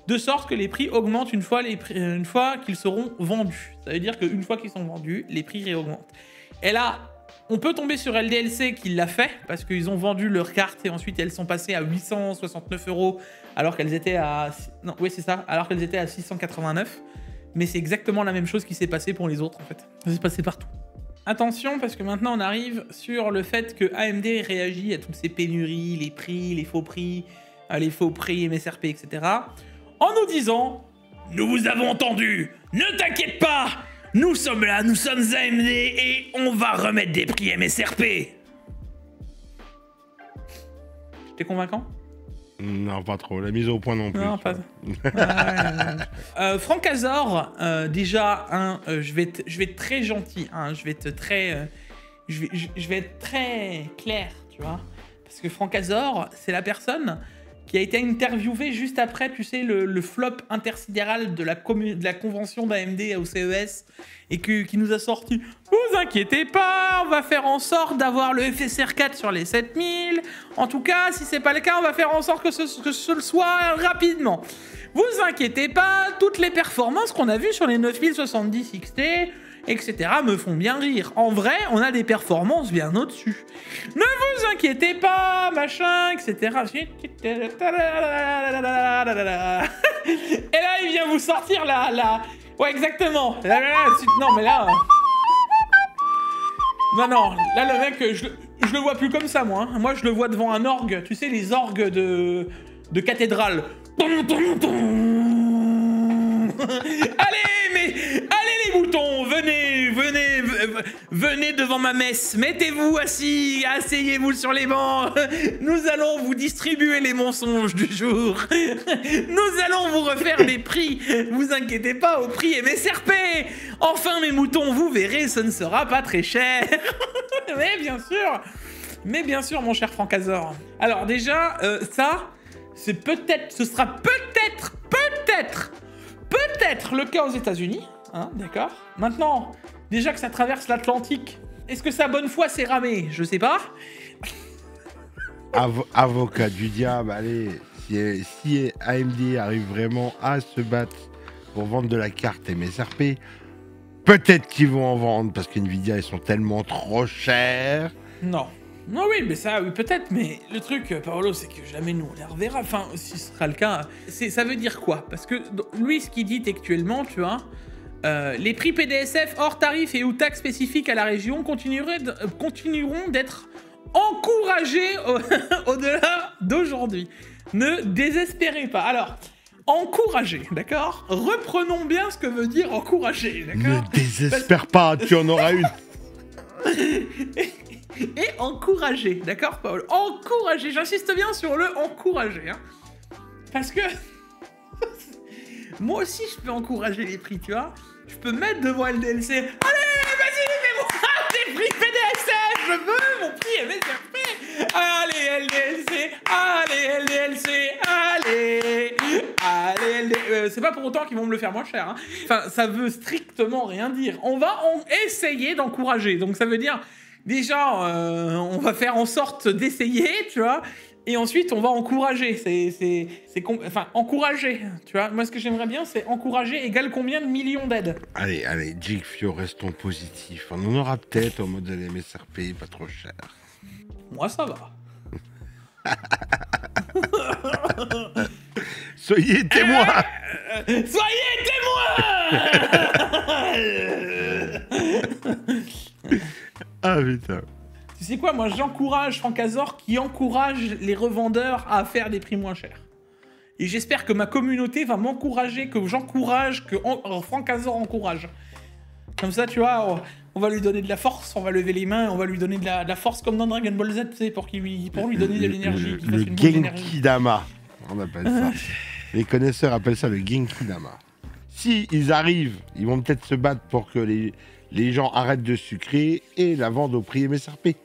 de sorte que les prix augmentent une fois qu'ils seront vendus. Ça veut dire qu'une fois qu'ils sont vendus, les prix réaugmentent. Et là, on peut tomber sur LDLC qui l'a fait, parce qu'ils ont vendu leurs cartes et ensuite elles sont passées à 869 € alors qu'elles étaient à... Non, oui, c'est ça, alors qu'elles étaient à 689. Mais c'est exactement la même chose qui s'est passé pour les autres, en fait. Ça s'est passé partout. Attention, parce que maintenant on arrive sur le fait que AMD réagit à toutes ces pénuries, les prix, les faux prix MSRP, etc. En nous disant « Nous vous avons entendu, ne t'inquiète pas, nous sommes là, nous sommes AMD et on va remettre des prix MSRP ». T'es convaincant? Non, pas trop. La mise au point non plus. Non, pas Franck Azor, déjà, je vais être très gentil. Hein, je vais être très clair, tu vois. Parce que Franck Azor, c'est la personne qui a été interviewé juste après, tu sais, le flop intersidéral de la convention d'AMD au CES et qui nous a sorti « Vous inquiétez pas, on va faire en sorte d'avoir le FSR 4 sur les 7000. En tout cas, si c'est pas le cas, on va faire en sorte que ce le soit rapidement. Vous inquiétez pas, toutes les performances qu'on a vues sur les 9070 XT, etc. me font bien rire. En vrai, on a des performances bien au-dessus. Ne vous inquiétez pas, machin, etc. » Et là, il vient vous sortir la... Ouais, exactement. Non, mais là... Non, là, le mec, je le vois plus comme ça, moi. Hein. Moi, je le vois devant un orgue. Tu sais, les orgues de cathédrale. Allez les moutons, venez devant ma messe, mettez-vous assis, asseyez-vous sur les bancs, nous allons vous distribuer les mensonges du jour, nous allons vous refaire les prix, vous inquiétez pas, au prix MSRP, enfin mes moutons, vous verrez, ce ne sera pas très cher, mais bien sûr mon cher Franck Azor. Alors déjà, ce sera peut-être le cas aux États-Unis, hein, d'accord. Maintenant, déjà que ça traverse l'Atlantique, est-ce que sa bonne foi s'est ramée? Je sais pas. Avocat du diable, allez, si AMD arrive vraiment à se battre pour vendre de la carte MSRP, peut-être qu'ils vont en vendre parce qu'NVIDIA, ils sont tellement trop chers. Non. Non, oui, mais ça, oui, peut-être, mais le truc, Paolo, c'est que jamais nous on les reverra. Enfin, si ce sera le cas, ça veut dire quoi? Parce que lui, ce qu'il dit textuellement, tu vois, les prix PDSF hors tarifs et ou taxes spécifiques à la région continueront d'être encouragés au-delà d'aujourd'hui. Ne désespérez pas. Alors, encourager, d'accord? Reprenons bien ce que veut dire encourager, d'accord? Ne désespère pas, tu en auras une. Et encourager, d'accord, Paul? Encourager, j'insiste bien sur le encourager, hein. Parce que moi aussi je peux encourager les prix, tu vois. Je peux mettre devant LDLC. Allez, vas-y, mets-moi des prix PDSF, je veux mon prix MSRP. Allez, LDLC, allez, LDLC, allez, LDLC. C'est pas pour autant qu'ils vont me le faire moins cher, hein. Enfin, ça veut strictement rien dire. On va essayer d'encourager, donc ça veut dire... Déjà, on va faire en sorte d'essayer, tu vois, et ensuite on va encourager. Enfin, encourager, tu vois. Moi, ce que j'aimerais bien, c'est encourager égale combien de millions d'aides. Allez, Jigfio, restons positifs. On en aura peut-être en modèle MSRP, pas trop cher. Moi, ça va. Soyez témoins. Soyez témoins. Ah putain. Tu sais quoi, moi j'encourage Franck Azor qui encourage les revendeurs à faire des prix moins chers. Et j'espère que ma communauté va m'encourager, que j'encourage, que Franck Azor encourage. Comme ça, tu vois, on va lui donner de la force, on va lever les mains, on va lui donner de la force comme dans Dragon Ball Z, tu sais, pour lui donner de l'énergie. Le Genki Dama, on appelle ça. Les connaisseurs appellent ça le Genki Dama. Si ils arrivent, ils vont peut-être se battre pour que les gens arrêtent de sucrer et la vendent au prix MSRP.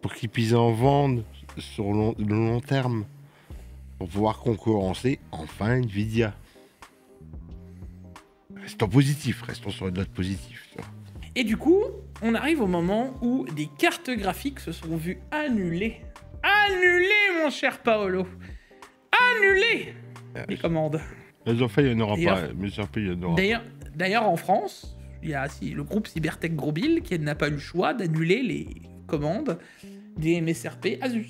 Pour qu'ils puissent en vendre sur le long terme. Pour pouvoir concurrencer enfin Nvidia. Restons positifs, restons sur une note positive. Et du coup, on arrive au moment où des cartes graphiques se sont vues annulées. Annulées, mon cher Paolo. Annulées les commandes. Les enfants, il n'y en aura pas. MSRP, il n'y en aura pas. D'ailleurs, en France... Il y a le groupe Cybertech Grosbil qui n'a pas eu le choix d'annuler les commandes des MSRP Asus.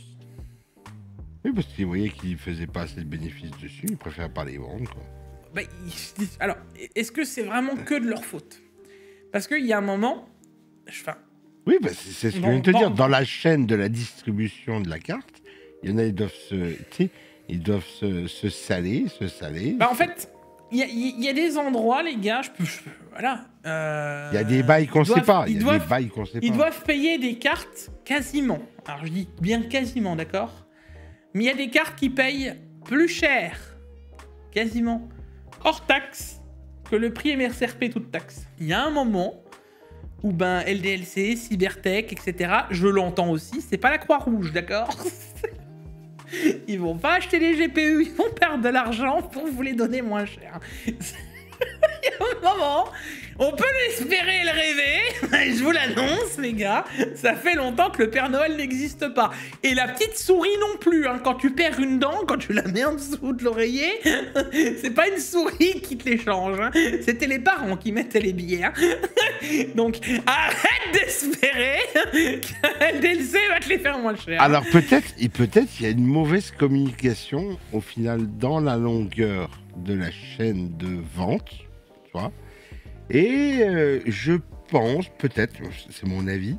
Oui, parce qu'ils voyaient qu'ils ne faisaient pas assez de bénéfices dessus, ils préfèrent pas les vendre, quoi. Bah, alors, est-ce que c'est vraiment que de leur faute? Parce qu'il y a un moment... Oui, bah, c'est ce que je viens de te dire. Dans la chaîne de la distribution de la carte, il y en a, ils doivent se saler. Bah, en fait... Il y a des endroits, les gars, voilà. Il y a des bails qu'on sait pas. Ils doivent payer des cartes quasiment. Alors, je dis bien quasiment, d'accord? Mais il y a des cartes qui payent plus cher, quasiment, hors taxe, que le prix MSRP toute taxe. Il y a un moment où, LDLC, Cybertech, etc., je l'entends aussi, c'est pas la Croix-Rouge, d'accord? Ils vont pas acheter des GPU, ils vont perdre de l'argent pour vous les donner moins cher. Il y a un moment, on peut l'espérer et le rêver, je vous l'annonce les gars, ça fait longtemps que le Père Noël n'existe pas. Et la petite souris non plus, hein. Quand tu perds une dent, quand tu la mets en dessous de l'oreiller, c'est pas une souris qui te l'échange, hein. C'était les parents qui mettaient les billets. Hein. Donc arrête d'espérer que LDLC va te les faire moins cher. Alors peut-être il y a une mauvaise communication au final dans la longueur de la chaîne de vente, tu vois. Et je pense, peut-être, c'est mon avis,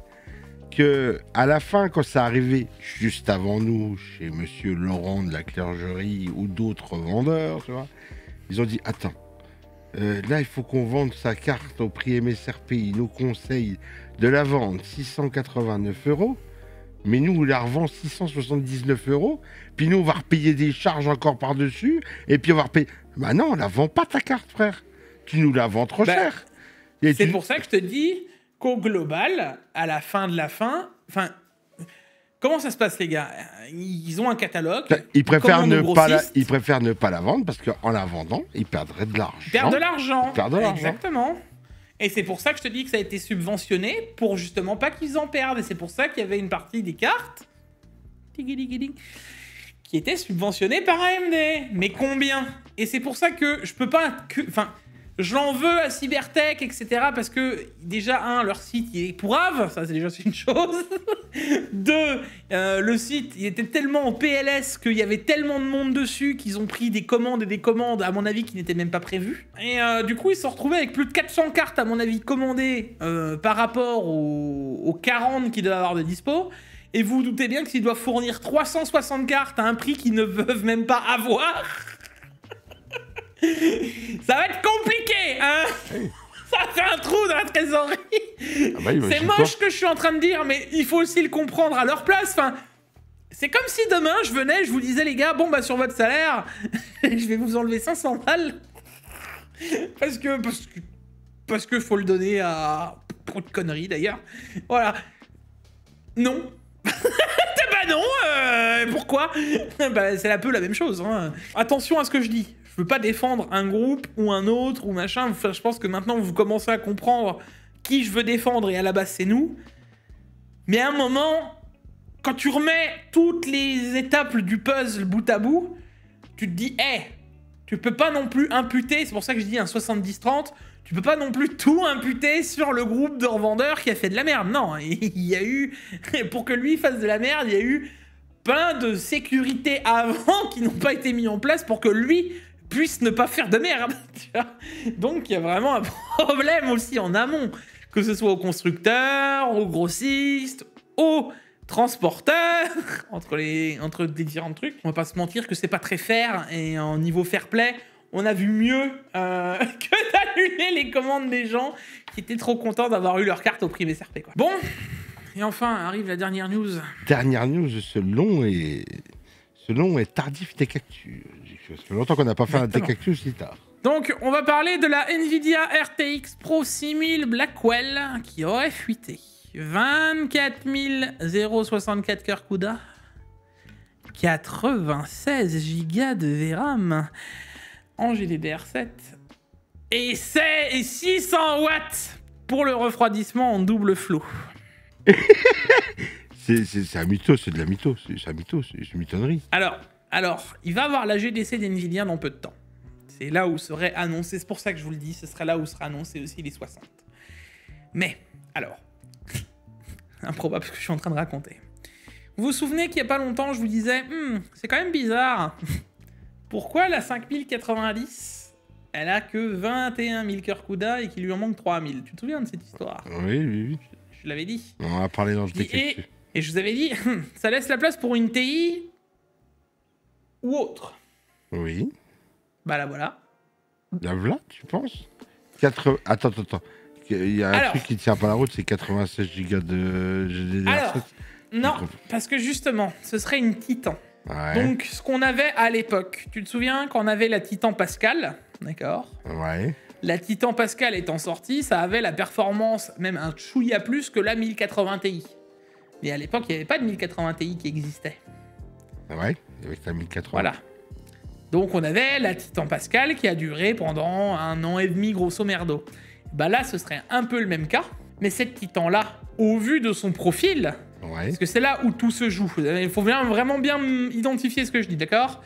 que à la fin, quand ça arrivait juste avant nous, chez Monsieur Laurent de la Clergerie ou d'autres vendeurs, tu vois, ils ont dit attends, là il faut qu'on vende sa carte au prix MSRP. Il nous conseille de la vendre 689 €, mais nous on la revend 679 €. Puis nous on va repayer des charges encore par-dessus, et puis on va repayer. Bah non, on la vend pas ta carte, frère. Tu nous la vends trop cher. C'est pour ça que je te dis qu'au global, à la fin de la fin, comment ça se passe, les gars? Ils ont un catalogue. Ils préfèrent ne pas la vendre parce qu'en la vendant, ils perdraient de l'argent. Ils perdent de l'argent. Exactement. Et c'est pour ça que je te dis que ça a été subventionné pour justement pas qu'ils en perdent. Et c'est pour ça qu'il y avait une partie des cartes qui était subventionnée par AMD. Mais combien? Et c'est pour ça que je peux pas... J'en veux à Cybertech, etc. Parce que, déjà, leur site, il est pourrave. Ça, c'est déjà une chose. 2, le site, il était tellement en PLS qu'il y avait tellement de monde dessus qu'ils ont pris des commandes et des commandes, à mon avis, qui n'étaient même pas prévues. Et du coup, ils se sont retrouvés avec plus de 400 cartes, à mon avis, commandées par rapport aux 40 qu'ils doivent avoir de dispo. Et vous vous doutez bien que s'ils doivent fournir 360 cartes à un prix qu'ils ne peuvent même pas avoir... Ça va être compliqué, hein. Ça va faire un trou dans la trésorerie. C'est moche ce que je suis en train de dire, mais il faut aussi le comprendre à leur place. Enfin, c'est comme si demain, je venais, je vous disais, les gars, bon, bah, sur votre salaire, je vais vous enlever 500 balles. Parce que faut le donner à... Trop de conneries, d'ailleurs. Voilà. Non. Bah non, pourquoi? Bah, c'est un peu la même chose, hein. Attention à ce que je dis. Je veux pas défendre un groupe ou un autre ou machin. Enfin, je pense que maintenant vous commencez à comprendre qui je veux défendre et à la base c'est nous. Mais à un moment, quand tu remets toutes les étapes du puzzle bout à bout, tu te dis, tu peux pas non plus imputer, c'est pour ça que je dis un 70-30, tu peux pas non plus tout imputer sur le groupe de revendeurs qui a fait de la merde. Non, il y a eu, pour que lui fasse de la merde, il y a eu plein de sécurités avant qui n'ont pas été mis en place pour que lui puisse ne pas faire de merde. Tu vois. Donc il y a vraiment un problème aussi en amont, que ce soit aux constructeurs, aux grossistes, aux transporteurs, entre des différents trucs. On va pas se mentir que c'est pas très fair, et en niveau fair play, on a vu mieux que d'annuler les commandes des gens qui étaient trop contents d'avoir eu leur carte au prix MSRP, quoi. Bon, et enfin arrive la dernière news. Dernière news, ce long et tardif Tech Actu. Ça fait longtemps qu'on n'a pas fait un Tech Actu aussi tard. Donc, on va parler de la Nvidia RTX Pro 6000 Blackwell qui aurait fuité. 24 064 cœurs CUDA, 96 Go de VRAM en GDDR7 et 600 watts pour le refroidissement en double flow. C'est un mytho, c'est de la mytho, c'est un mytho, c'est une mythonnerie. Alors, il va avoir la GDC d'Nvidia dans peu de temps. C'est là où serait annoncé, c'est pour ça que je vous le dis, ce serait là où sera annoncé aussi les 60. Mais, alors, improbable ce que je suis en train de raconter. Vous vous souvenez qu'il n'y a pas longtemps, je vous disais, c'est quand même bizarre. Pourquoi la 5090, elle a que 21 000 cœurs CUDA et qu'il lui en manque 3000? Tu te souviens de cette histoire? Oui. Je l'avais dit. On a parlé dans le Tech Actu. Et je vous avais dit, ça laisse la place pour une TI ou autre. Oui. Bah là, voilà. Là, voilà, tu penses? Attends. Il y a un truc qui ne tient pas la route, c'est 96 Go de GDDR7. Alors, non, parce que justement, ce serait une Titan. Ouais. Donc, ce qu'on avait à l'époque, tu te souviens quand on avait la Titan Pascal, d'accord? Ouais. La Titan Pascal étant sortie, ça avait la performance, même un chouïa plus que la 1080 Ti. Mais à l'époque, il n'y avait pas de 1080 Ti qui existait. Ouais, avec la 1080. Voilà. Donc on avait la Titan Pascal qui a duré pendant 1 an et demi, grosso merdo. Bah là, ce serait un peu le même cas. Mais cette Titan-là, au vu de son profil, parce que c'est là où tout se joue, il faut vraiment bien identifier ce que je dis, d'accord?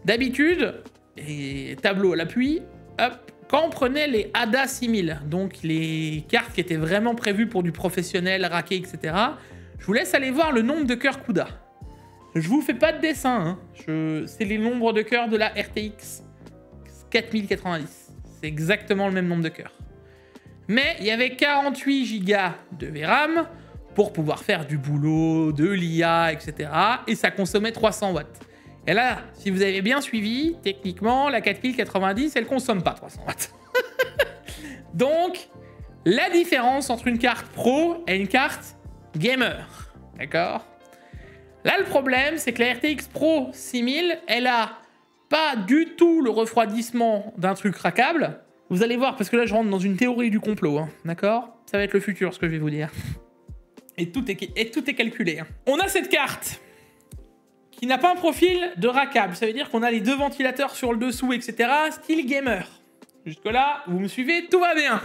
D'habitude, et tableau à l'appui, hop, quand on prenait les ADA 6000, donc les cartes qui étaient vraiment prévues pour du professionnel, raqué, etc., je vous laisse aller voir le nombre de cœurs CUDA. Je vous fais pas de dessin, hein. C'est les nombres de cœurs de la RTX 4090. C'est exactement le même nombre de cœurs. Mais il y avait 48 Go de VRAM pour pouvoir faire du boulot, de l'IA, etc. Et ça consommait 300 watts. Et là, si vous avez bien suivi, techniquement, la 4090, elle consomme pas 300 watts. Donc, la différence entre une carte pro et une carte gamer, d'accord? Là, le problème, c'est que la RTX Pro 6000, elle a pas du tout le refroidissement d'un truc rackable. Vous allez voir, parce que là, je rentre dans une théorie du complot, hein, d'accord? Ça va être le futur, ce que je vais vous dire. Et tout est calculé. Hein. On a cette carte qui n'a pas un profil de rackable. Ça veut dire qu'on a les 2 ventilateurs sur le dessous, etc. Style gamer. Jusque-là, vous me suivez, tout va bien.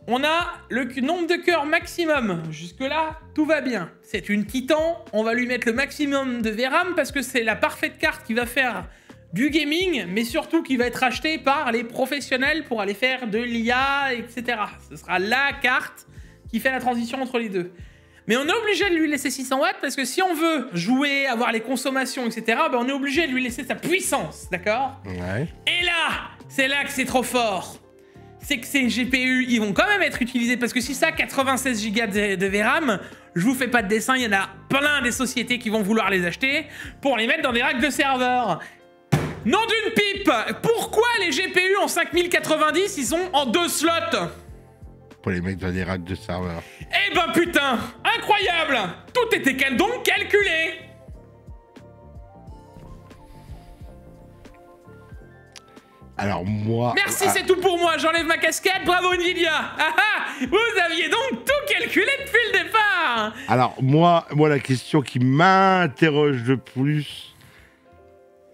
On a le nombre de cœurs maximum. Jusque-là, tout va bien. C'est une Titan. On va lui mettre le maximum de VRAM parce que c'est la parfaite carte qui va faire du gaming, mais surtout qui va être acheté par les professionnels pour aller faire de l'IA, etc. Ce sera la carte qui fait la transition entre les deux. Mais on est obligé de lui laisser 600 watts parce que si on veut jouer, avoir les consommations, etc., ben on est obligé de lui laisser sa puissance, d'accord? Ouais. Et là, c'est là que c'est trop fort. C'est que ces GPU, ils vont quand même être utilisés parce que si ça a 96 Go de VRAM, je vous fais pas de dessin, il y en a plein des sociétés qui vont vouloir les acheter pour les mettre dans des racks de serveurs. Nom d'une pipe! Pourquoi les GPU en 5090, ils sont en 2 slots? Pour les mecs dans des racks de serveurs. Eh ben putain! Incroyable! Tout était donc calculé! Alors moi... Merci, c'est tout pour moi, j'enlève ma casquette, bravo Nvidia! Ah ah! Vous aviez donc tout calculé depuis le départ! Alors moi la question qui m'interroge le plus,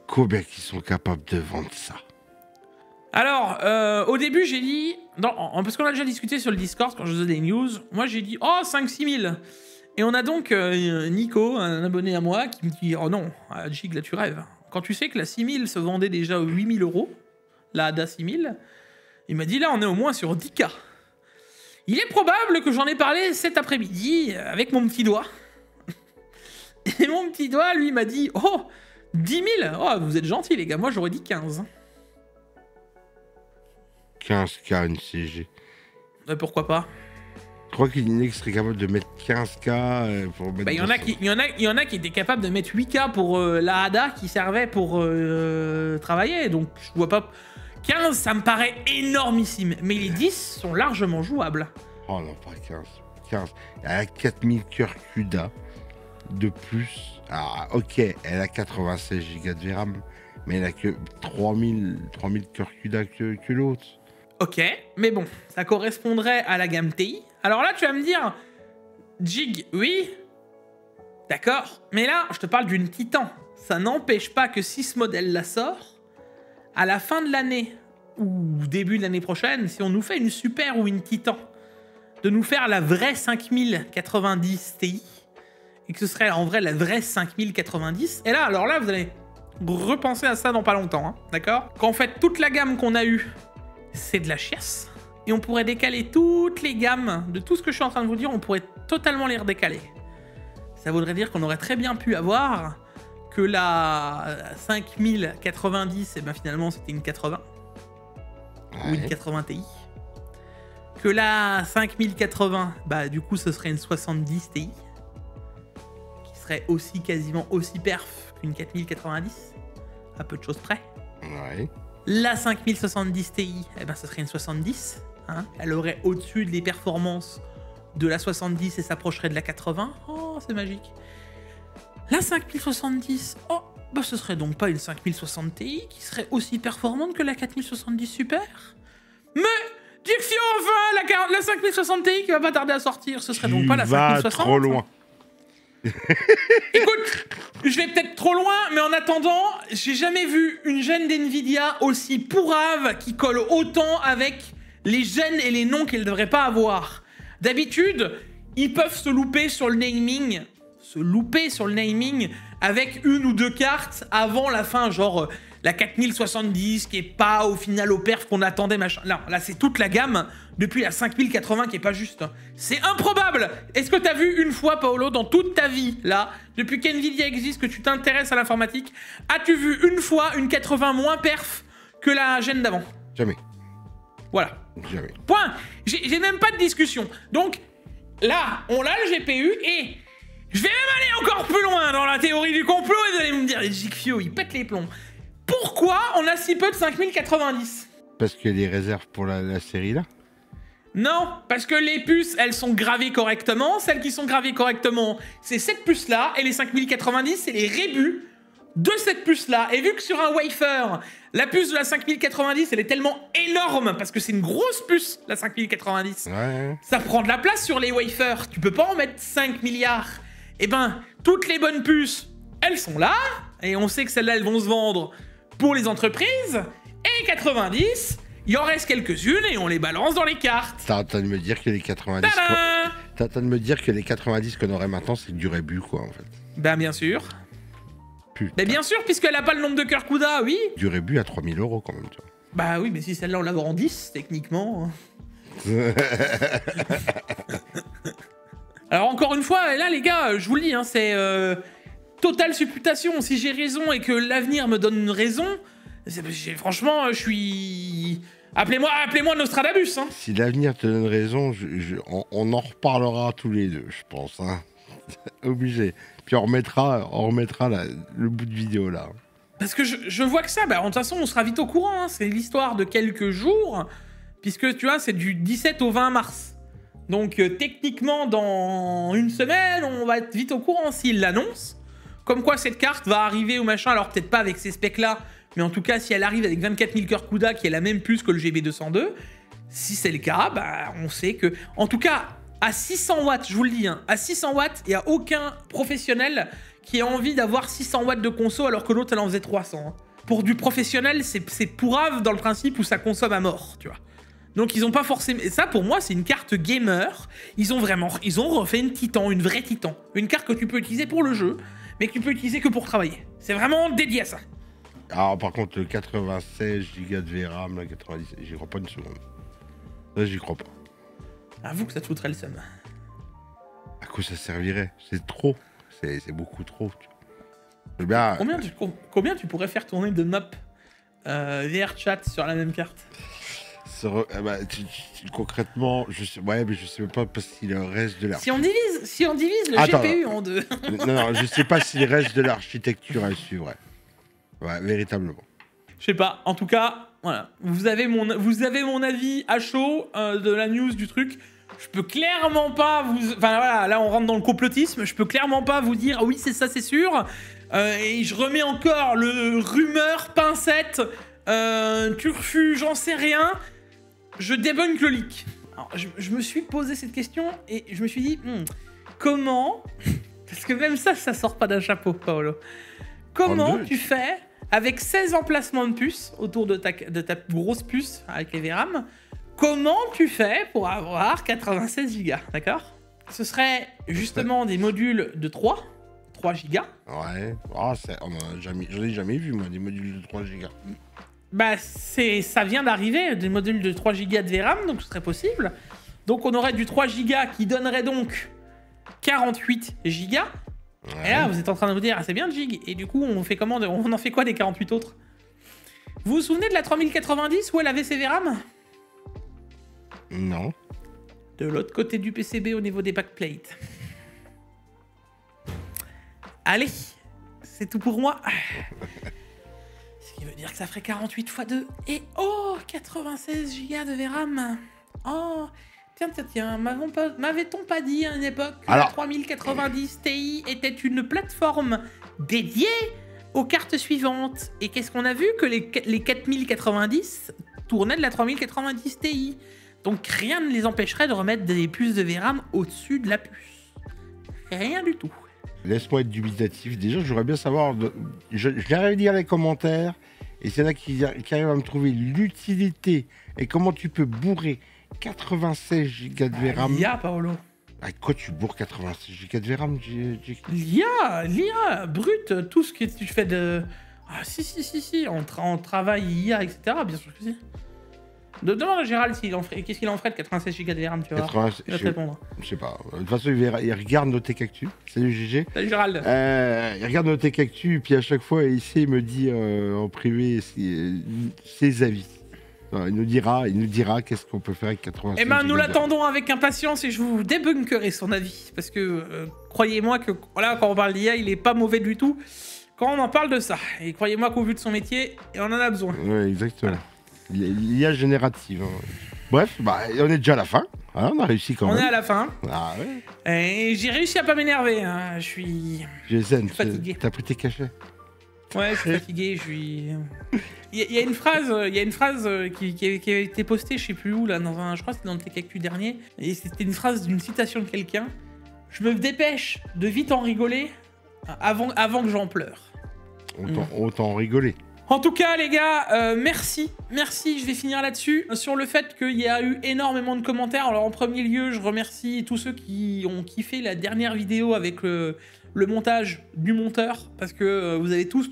combien ils sont capables de vendre ça? Alors, au début, j'ai dit... parce qu'on a déjà discuté sur le Discord quand je faisais des news. Moi, j'ai dit, oh, 5-6 000. Et on a donc Nico, un abonné à moi, qui me dit, oh non, Jig, là, tu rêves. Quand tu sais que la 6000 se vendait déjà aux 8 000 €, la Ada 6000, il m'a dit, là, on est au moins sur 10K. Il est probable que j'en ai parlé cet après-midi avec mon petit doigt. Et mon petit doigt, lui, m'a dit, oh, 10 000. Oh, vous êtes gentils, les gars. Moi, j'aurais dit 15. 15K une CG. Pourquoi pas? Je crois qu'il serait capable de mettre 15K pour mettre... Bah, il y en a qui étaient capables de mettre 8K pour la ADA qui servait pour travailler. Donc, je vois pas... 15, ça me paraît énormissime. Mais les 10 sont largement jouables. Oh non, pas 15. 15. Elle a 4000 cœurs CUDA de plus. Ah, ok, elle a 96 Go de VRAM. Mais elle a que 3000 cœurs CUDA que l'autre. Ok, mais bon, ça correspondrait à la gamme TI. Alors là, tu vas me dire, Jig, oui, d'accord, mais là, je te parle d'une Titan. Ça n'empêche pas que si ce modèle-là sort, à la fin de l'année, ou début de l'année prochaine, si on nous fait une Super ou une Titan, de nous faire la vraie 5090 Ti, et que ce serait en vrai la vraie 5090, et là, alors là, vous allez repenser à ça dans pas longtemps, hein, d'accord? Qu'en fait, toute la gamme qu'on a eue, c'est de la chiasse. Et on pourrait décaler toutes les gammes de tout ce que je suis en train de vous dire, on pourrait totalement les redécaler. Ça voudrait dire qu'on aurait très bien pu avoir que la 5090, et ben finalement c'était une 80. Ouais. Ou une 80 Ti. Que la 5080, bah du coup ce serait une 70 Ti. Qui serait aussi quasiment aussi perf qu'une 4090. À peu de choses près. Ouais. La 5070 Ti, eh ben, ce serait une 70. Hein. Elle aurait au-dessus des performances de la 70 et s'approcherait de la 80. Oh, c'est magique. La 5070, oh, bah, ce serait donc pas une 5060 Ti qui serait aussi performante que la 4070 Super. Mais, Dixio, enfin, la 5060 Ti qui va pas tarder à sortir, ce serait donc pas la 5060. Trop loin. Écoute, je vais peut-être trop loin, mais en attendant, j'ai jamais vu une gêne d'NVIDIA aussi pourrave qui colle autant avec les gènes et les noms qu'elle devrait pas avoir. D'habitude, ils peuvent se louper sur le naming, avec une ou deux cartes avant la fin, genre la 4070 qui est pas au final au perf qu'on attendait, machin. Là c'est toute la gamme depuis la 5080 qui est pas juste. C'est improbable. Est-ce que t'as vu une fois, Paolo, dans toute ta vie, là, depuis qu'NVIDIA existe, que tu t'intéresses à l'informatique, as-tu vu une fois une 80 moins perf que la gêne d'avant? Jamais. Voilà. Jamais. Point. J'ai même pas de discussion. Donc, là, on a le GPU et je vais même aller encore plus loin dans la théorie du complot et vous allez me dire, les Jigfio, ils pètent les plombs. Pourquoi on a si peu de 5090? Parce que les réserves pour la série là? Non, parce que les puces, elles sont gravées correctement. Celles qui sont gravées correctement, c'est cette puce-là. Et les 5090, c'est les rébus de cette puce-là. Et vu que sur un wafer, la puce de la 5090, elle est tellement énorme, parce que c'est une grosse puce, la 5090. Ouais. Ça prend de la place sur les wafers. Tu peux pas en mettre 5 milliards. Eh ben, toutes les bonnes puces, elles sont là. Et on sait que celles-là, elles vont se vendre pour les entreprises. Et les 90... il en reste quelques-unes et on les balance dans les cartes. T'es en train de me dire que les 90... T'es en train de me dire que les 90 qu'on aurait maintenant, c'est du rébut, quoi, en fait. Ben, bien sûr. Putain. Mais bien sûr, puisqu'elle a pas le nombre de cœurs Kuda, oui. Du rébut à 3000 € quand même, tu vois. Bah oui, mais si celle-là on la vend en 10, techniquement. Alors encore une fois, là les gars, je vous le dis, hein, c'est totale supputation. Si j'ai raison et que l'avenir me donne une raison, franchement, je suis... Appelez-moi Nostradamus, hein. Si l'avenir te donne raison, on en reparlera tous les deux, je pense. Hein. Obligé. Puis on remettra le bout de vidéo là. Parce que je vois que ça, bah, de toute façon, on sera vite au courant. Hein. C'est l'histoire de quelques jours, puisque tu vois, c'est du 17 au 20 mars. Donc techniquement, dans une semaine, on va être vite au courant s'il l'annonce. Comme quoi cette carte va arriver ou machin, alors peut-être pas avec ces specs-là, mais en tout cas, si elle arrive avec 24 000 cœurs Kuda, qui est la même puce que le GB202, si c'est le cas, bah, on sait que... En tout cas, à 600 watts, je vous le dis, hein, à 600 watts, il n'y a aucun professionnel qui a envie d'avoir 600 watts de conso alors que l'autre, elle en faisait 300. Hein. Pour du professionnel, c'est pourrave dans le principe où ça consomme à mort, tu vois. Donc ils ont pas forcément... Et ça, pour moi, c'est une carte gamer. Ils ont refait une Titan, une vraie Titan. Une carte que tu peux utiliser pour le jeu, mais que tu peux utiliser que pour travailler. C'est vraiment dédié à ça. Alors par contre, le 96 Go de VRAM, la 90, j'y crois pas une seconde. Là, j'y crois pas. Avoue que ça te foutrait le seum. À quoi ça servirait? C'est trop. C'est beaucoup trop. Bien... Combien tu pourrais faire tourner de map VRChat sur la même carte? Concrètement, je sais même pas si le reste de l'architecture... Si on divise le GPU en deux. non, je sais pas si le reste de l'architecture elle suivrait. Ouais, véritablement. Je sais pas. En tout cas, voilà. Vous avez mon avis à chaud de la news du truc. Je peux clairement pas vous... Enfin voilà, là on rentre dans le complotisme. Je peux clairement pas vous dire oui c'est ça c'est sûr. Et je remets encore le rumeur, pincette, turfu, j'en sais rien. Je débunk le leak. Alors, je me suis posé cette question et je me suis dit comment... Parce que même ça sort pas d'un chapeau, Paolo. Comment tu fais avec 16 emplacements de puces autour de ta grosse puce avec les VRAM? Comment tu fais pour avoir 96 Go, d'accord? Ce serait justement des modules de 3 Go. Ouais, j'en ai jamais vu, moi, des modules de 3 Go. Bah, ça vient d'arriver, des modules de 3 Go de VRAM, donc ce serait possible. Donc on aurait du 3 Go qui donnerait donc 48 Go. Ouais. Et là, vous êtes en train de vous dire, ah, c'est bien de gig. Et du coup, on fait comment? On en fait quoi des 48 autres? Vous vous souvenez de la 3090 où elle avait ses VRAM? Non. De l'autre côté du PCB au niveau des backplates. Allez, c'est tout pour moi. Ce qui veut dire que ça ferait 48 x 2. Et oh, 96 Go de VRAM. Oh, tiens, m'avait-on pas dit à une époque que la 3090 Ti était une plateforme dédiée aux cartes suivantes? Et qu'est-ce qu'on a vu? Que les 4090 tournaient de la 3090 Ti. Donc rien ne les empêcherait de remettre des puces de VRAM au-dessus de la puce. Rien du tout. Laisse-moi être dubitatif. Déjà, j'aimerais bien savoir... J'arrive à lire les commentaires. Et c'est là qui arrive à me trouver l'utilité. Et comment tu peux bourrer 96 Go de VRAM. L'IA, Paolo. Avec quoi tu bourres 96 Go de VRAM? L'IA, brut, tout ce que tu fais de... Ah si, on travaille IA, etc. Bien sûr que si. Demande à Gérald qu'est-ce qu'il en ferait de 96 Go de VRAM, tu vois. Il va te répondre. Je sais pas. De toute façon, il regarde nos Tech-Actu. Salut GG. Salut Gérald. Il regarde nos Tech-Actu, puis à chaque fois, il me dit en privé ses avis. Il nous dira qu'est-ce qu'on peut faire avec 96 Go. Eh ben, nous l'attendons avec impatience et je vous débunkerai son avis. Parce que, croyez-moi que, voilà, quand on parle d'IA, il est pas mauvais du tout. Quand on en parle de ça. Et croyez-moi qu'au vu de son métier, on en a besoin. Oui, exactement. Voilà. L'IA générative. Hein. Bref, on est déjà à la fin. Hein, on a réussi quand même. On est à la fin. Ah ouais. Et j'ai réussi à pas m'énerver. Hein. Je suis fatigué. T'as pris tes cachets? Ouais, je suis fatigué. Il y a une phrase, qui a été postée, je sais plus où, là, je crois que c'était dans le Tech-Actu dernier. Et c'était une phrase d'une citation de quelqu'un. Je me dépêche de vite en rigoler avant que j'en pleure. Autant rigoler. En tout cas, les gars, merci, je vais finir là-dessus, sur le fait qu'il y a eu énormément de commentaires. Alors, en premier lieu, je remercie tous ceux qui ont kiffé la dernière vidéo avec le montage du monteur, parce que vous avez tous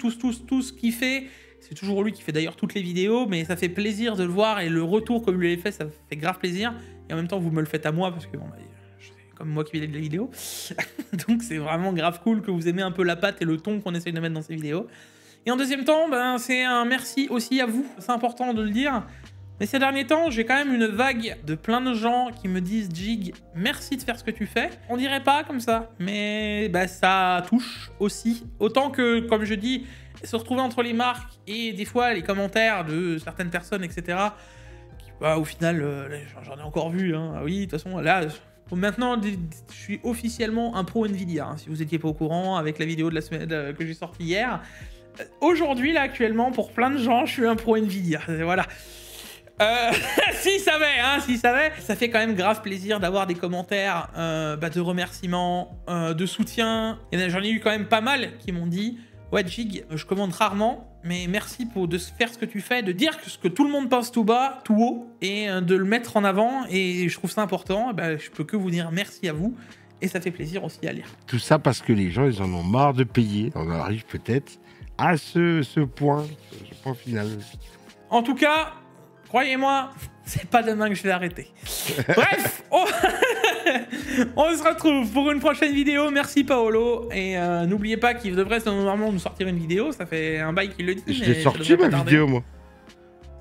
kiffé. C'est toujours lui qui fait d'ailleurs toutes les vidéos, mais ça fait plaisir de le voir, et le retour comme il l'a fait, ça fait grave plaisir. Et en même temps, vous me le faites à moi, parce que bon, c'est comme moi qui fais les vidéos. Donc, c'est vraiment grave cool que vous aimez un peu la patte et le ton qu'on essaye de mettre dans ces vidéos. Et en deuxième temps, ben, c'est un merci aussi à vous. C'est important de le dire. Mais ces derniers temps, j'ai quand même une vague de plein de gens qui me disent « Jig, merci de faire ce que tu fais ». On dirait pas comme ça, mais ben, ça touche aussi. Autant que, comme je dis, se retrouver entre les marques et des fois les commentaires de certaines personnes, etc. Qui, bah, au final, j'en ai encore vu. Hein. Oui, de toute façon, là... Maintenant, je suis officiellement un pro Nvidia, hein, si vous n'étiez pas au courant, avec la vidéo de la semaine que j'ai sortie hier. Aujourd'hui, là, actuellement, pour plein de gens, je suis un pro Nvidia. Voilà. S'ils savaient, hein, s'ils savaient. Ça fait quand même grave plaisir d'avoir des commentaires de remerciements, de soutien. J'en ai eu quand même pas mal qui m'ont dit « Ouais, Jig, je commande rarement, mais merci de faire ce que tu fais, de dire ce que tout le monde pense tout bas, tout haut, et de le mettre en avant. Et je trouve ça important. Je peux que vous dire merci à vous. Et ça fait plaisir aussi à lire. » Tout ça parce que les gens, ils en ont marre de payer. On arrive peut-être à ce point final. En tout cas, croyez-moi, c'est pas demain que je vais arrêter. Bref, on se retrouve pour une prochaine vidéo. Merci Paolo. Et n'oubliez pas qu'il devrait normalement nous sortir une vidéo. Ça fait un bail qu'il le dit. Je l'ai sorti ma vidéo, moi.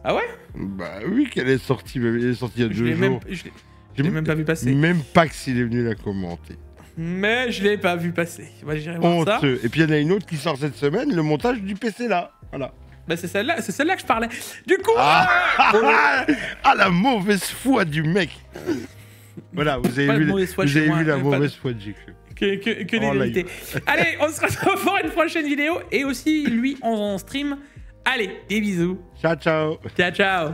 Ah ouais? Bah oui, qu'elle est sortie. Elle est sortie il y a 2 jours. Je l'ai même pas vu passer. Même pas que s'il est venu la commenter. Mais je l'ai pas vu passer. Bah, j'irai voir ça. Et puis il y en a une autre qui sort cette semaine, le montage du PC là. Voilà. Bah c'est celle-là que je parlais. Du coup... la mauvaise foi du mec. Voilà, vous avez vu la mauvaise foi de Jig. Que des vérités. Allez, on se retrouve pour une prochaine vidéo. Et aussi, lui, en stream. Allez, des bisous. Ciao, ciao. Ciao, ciao.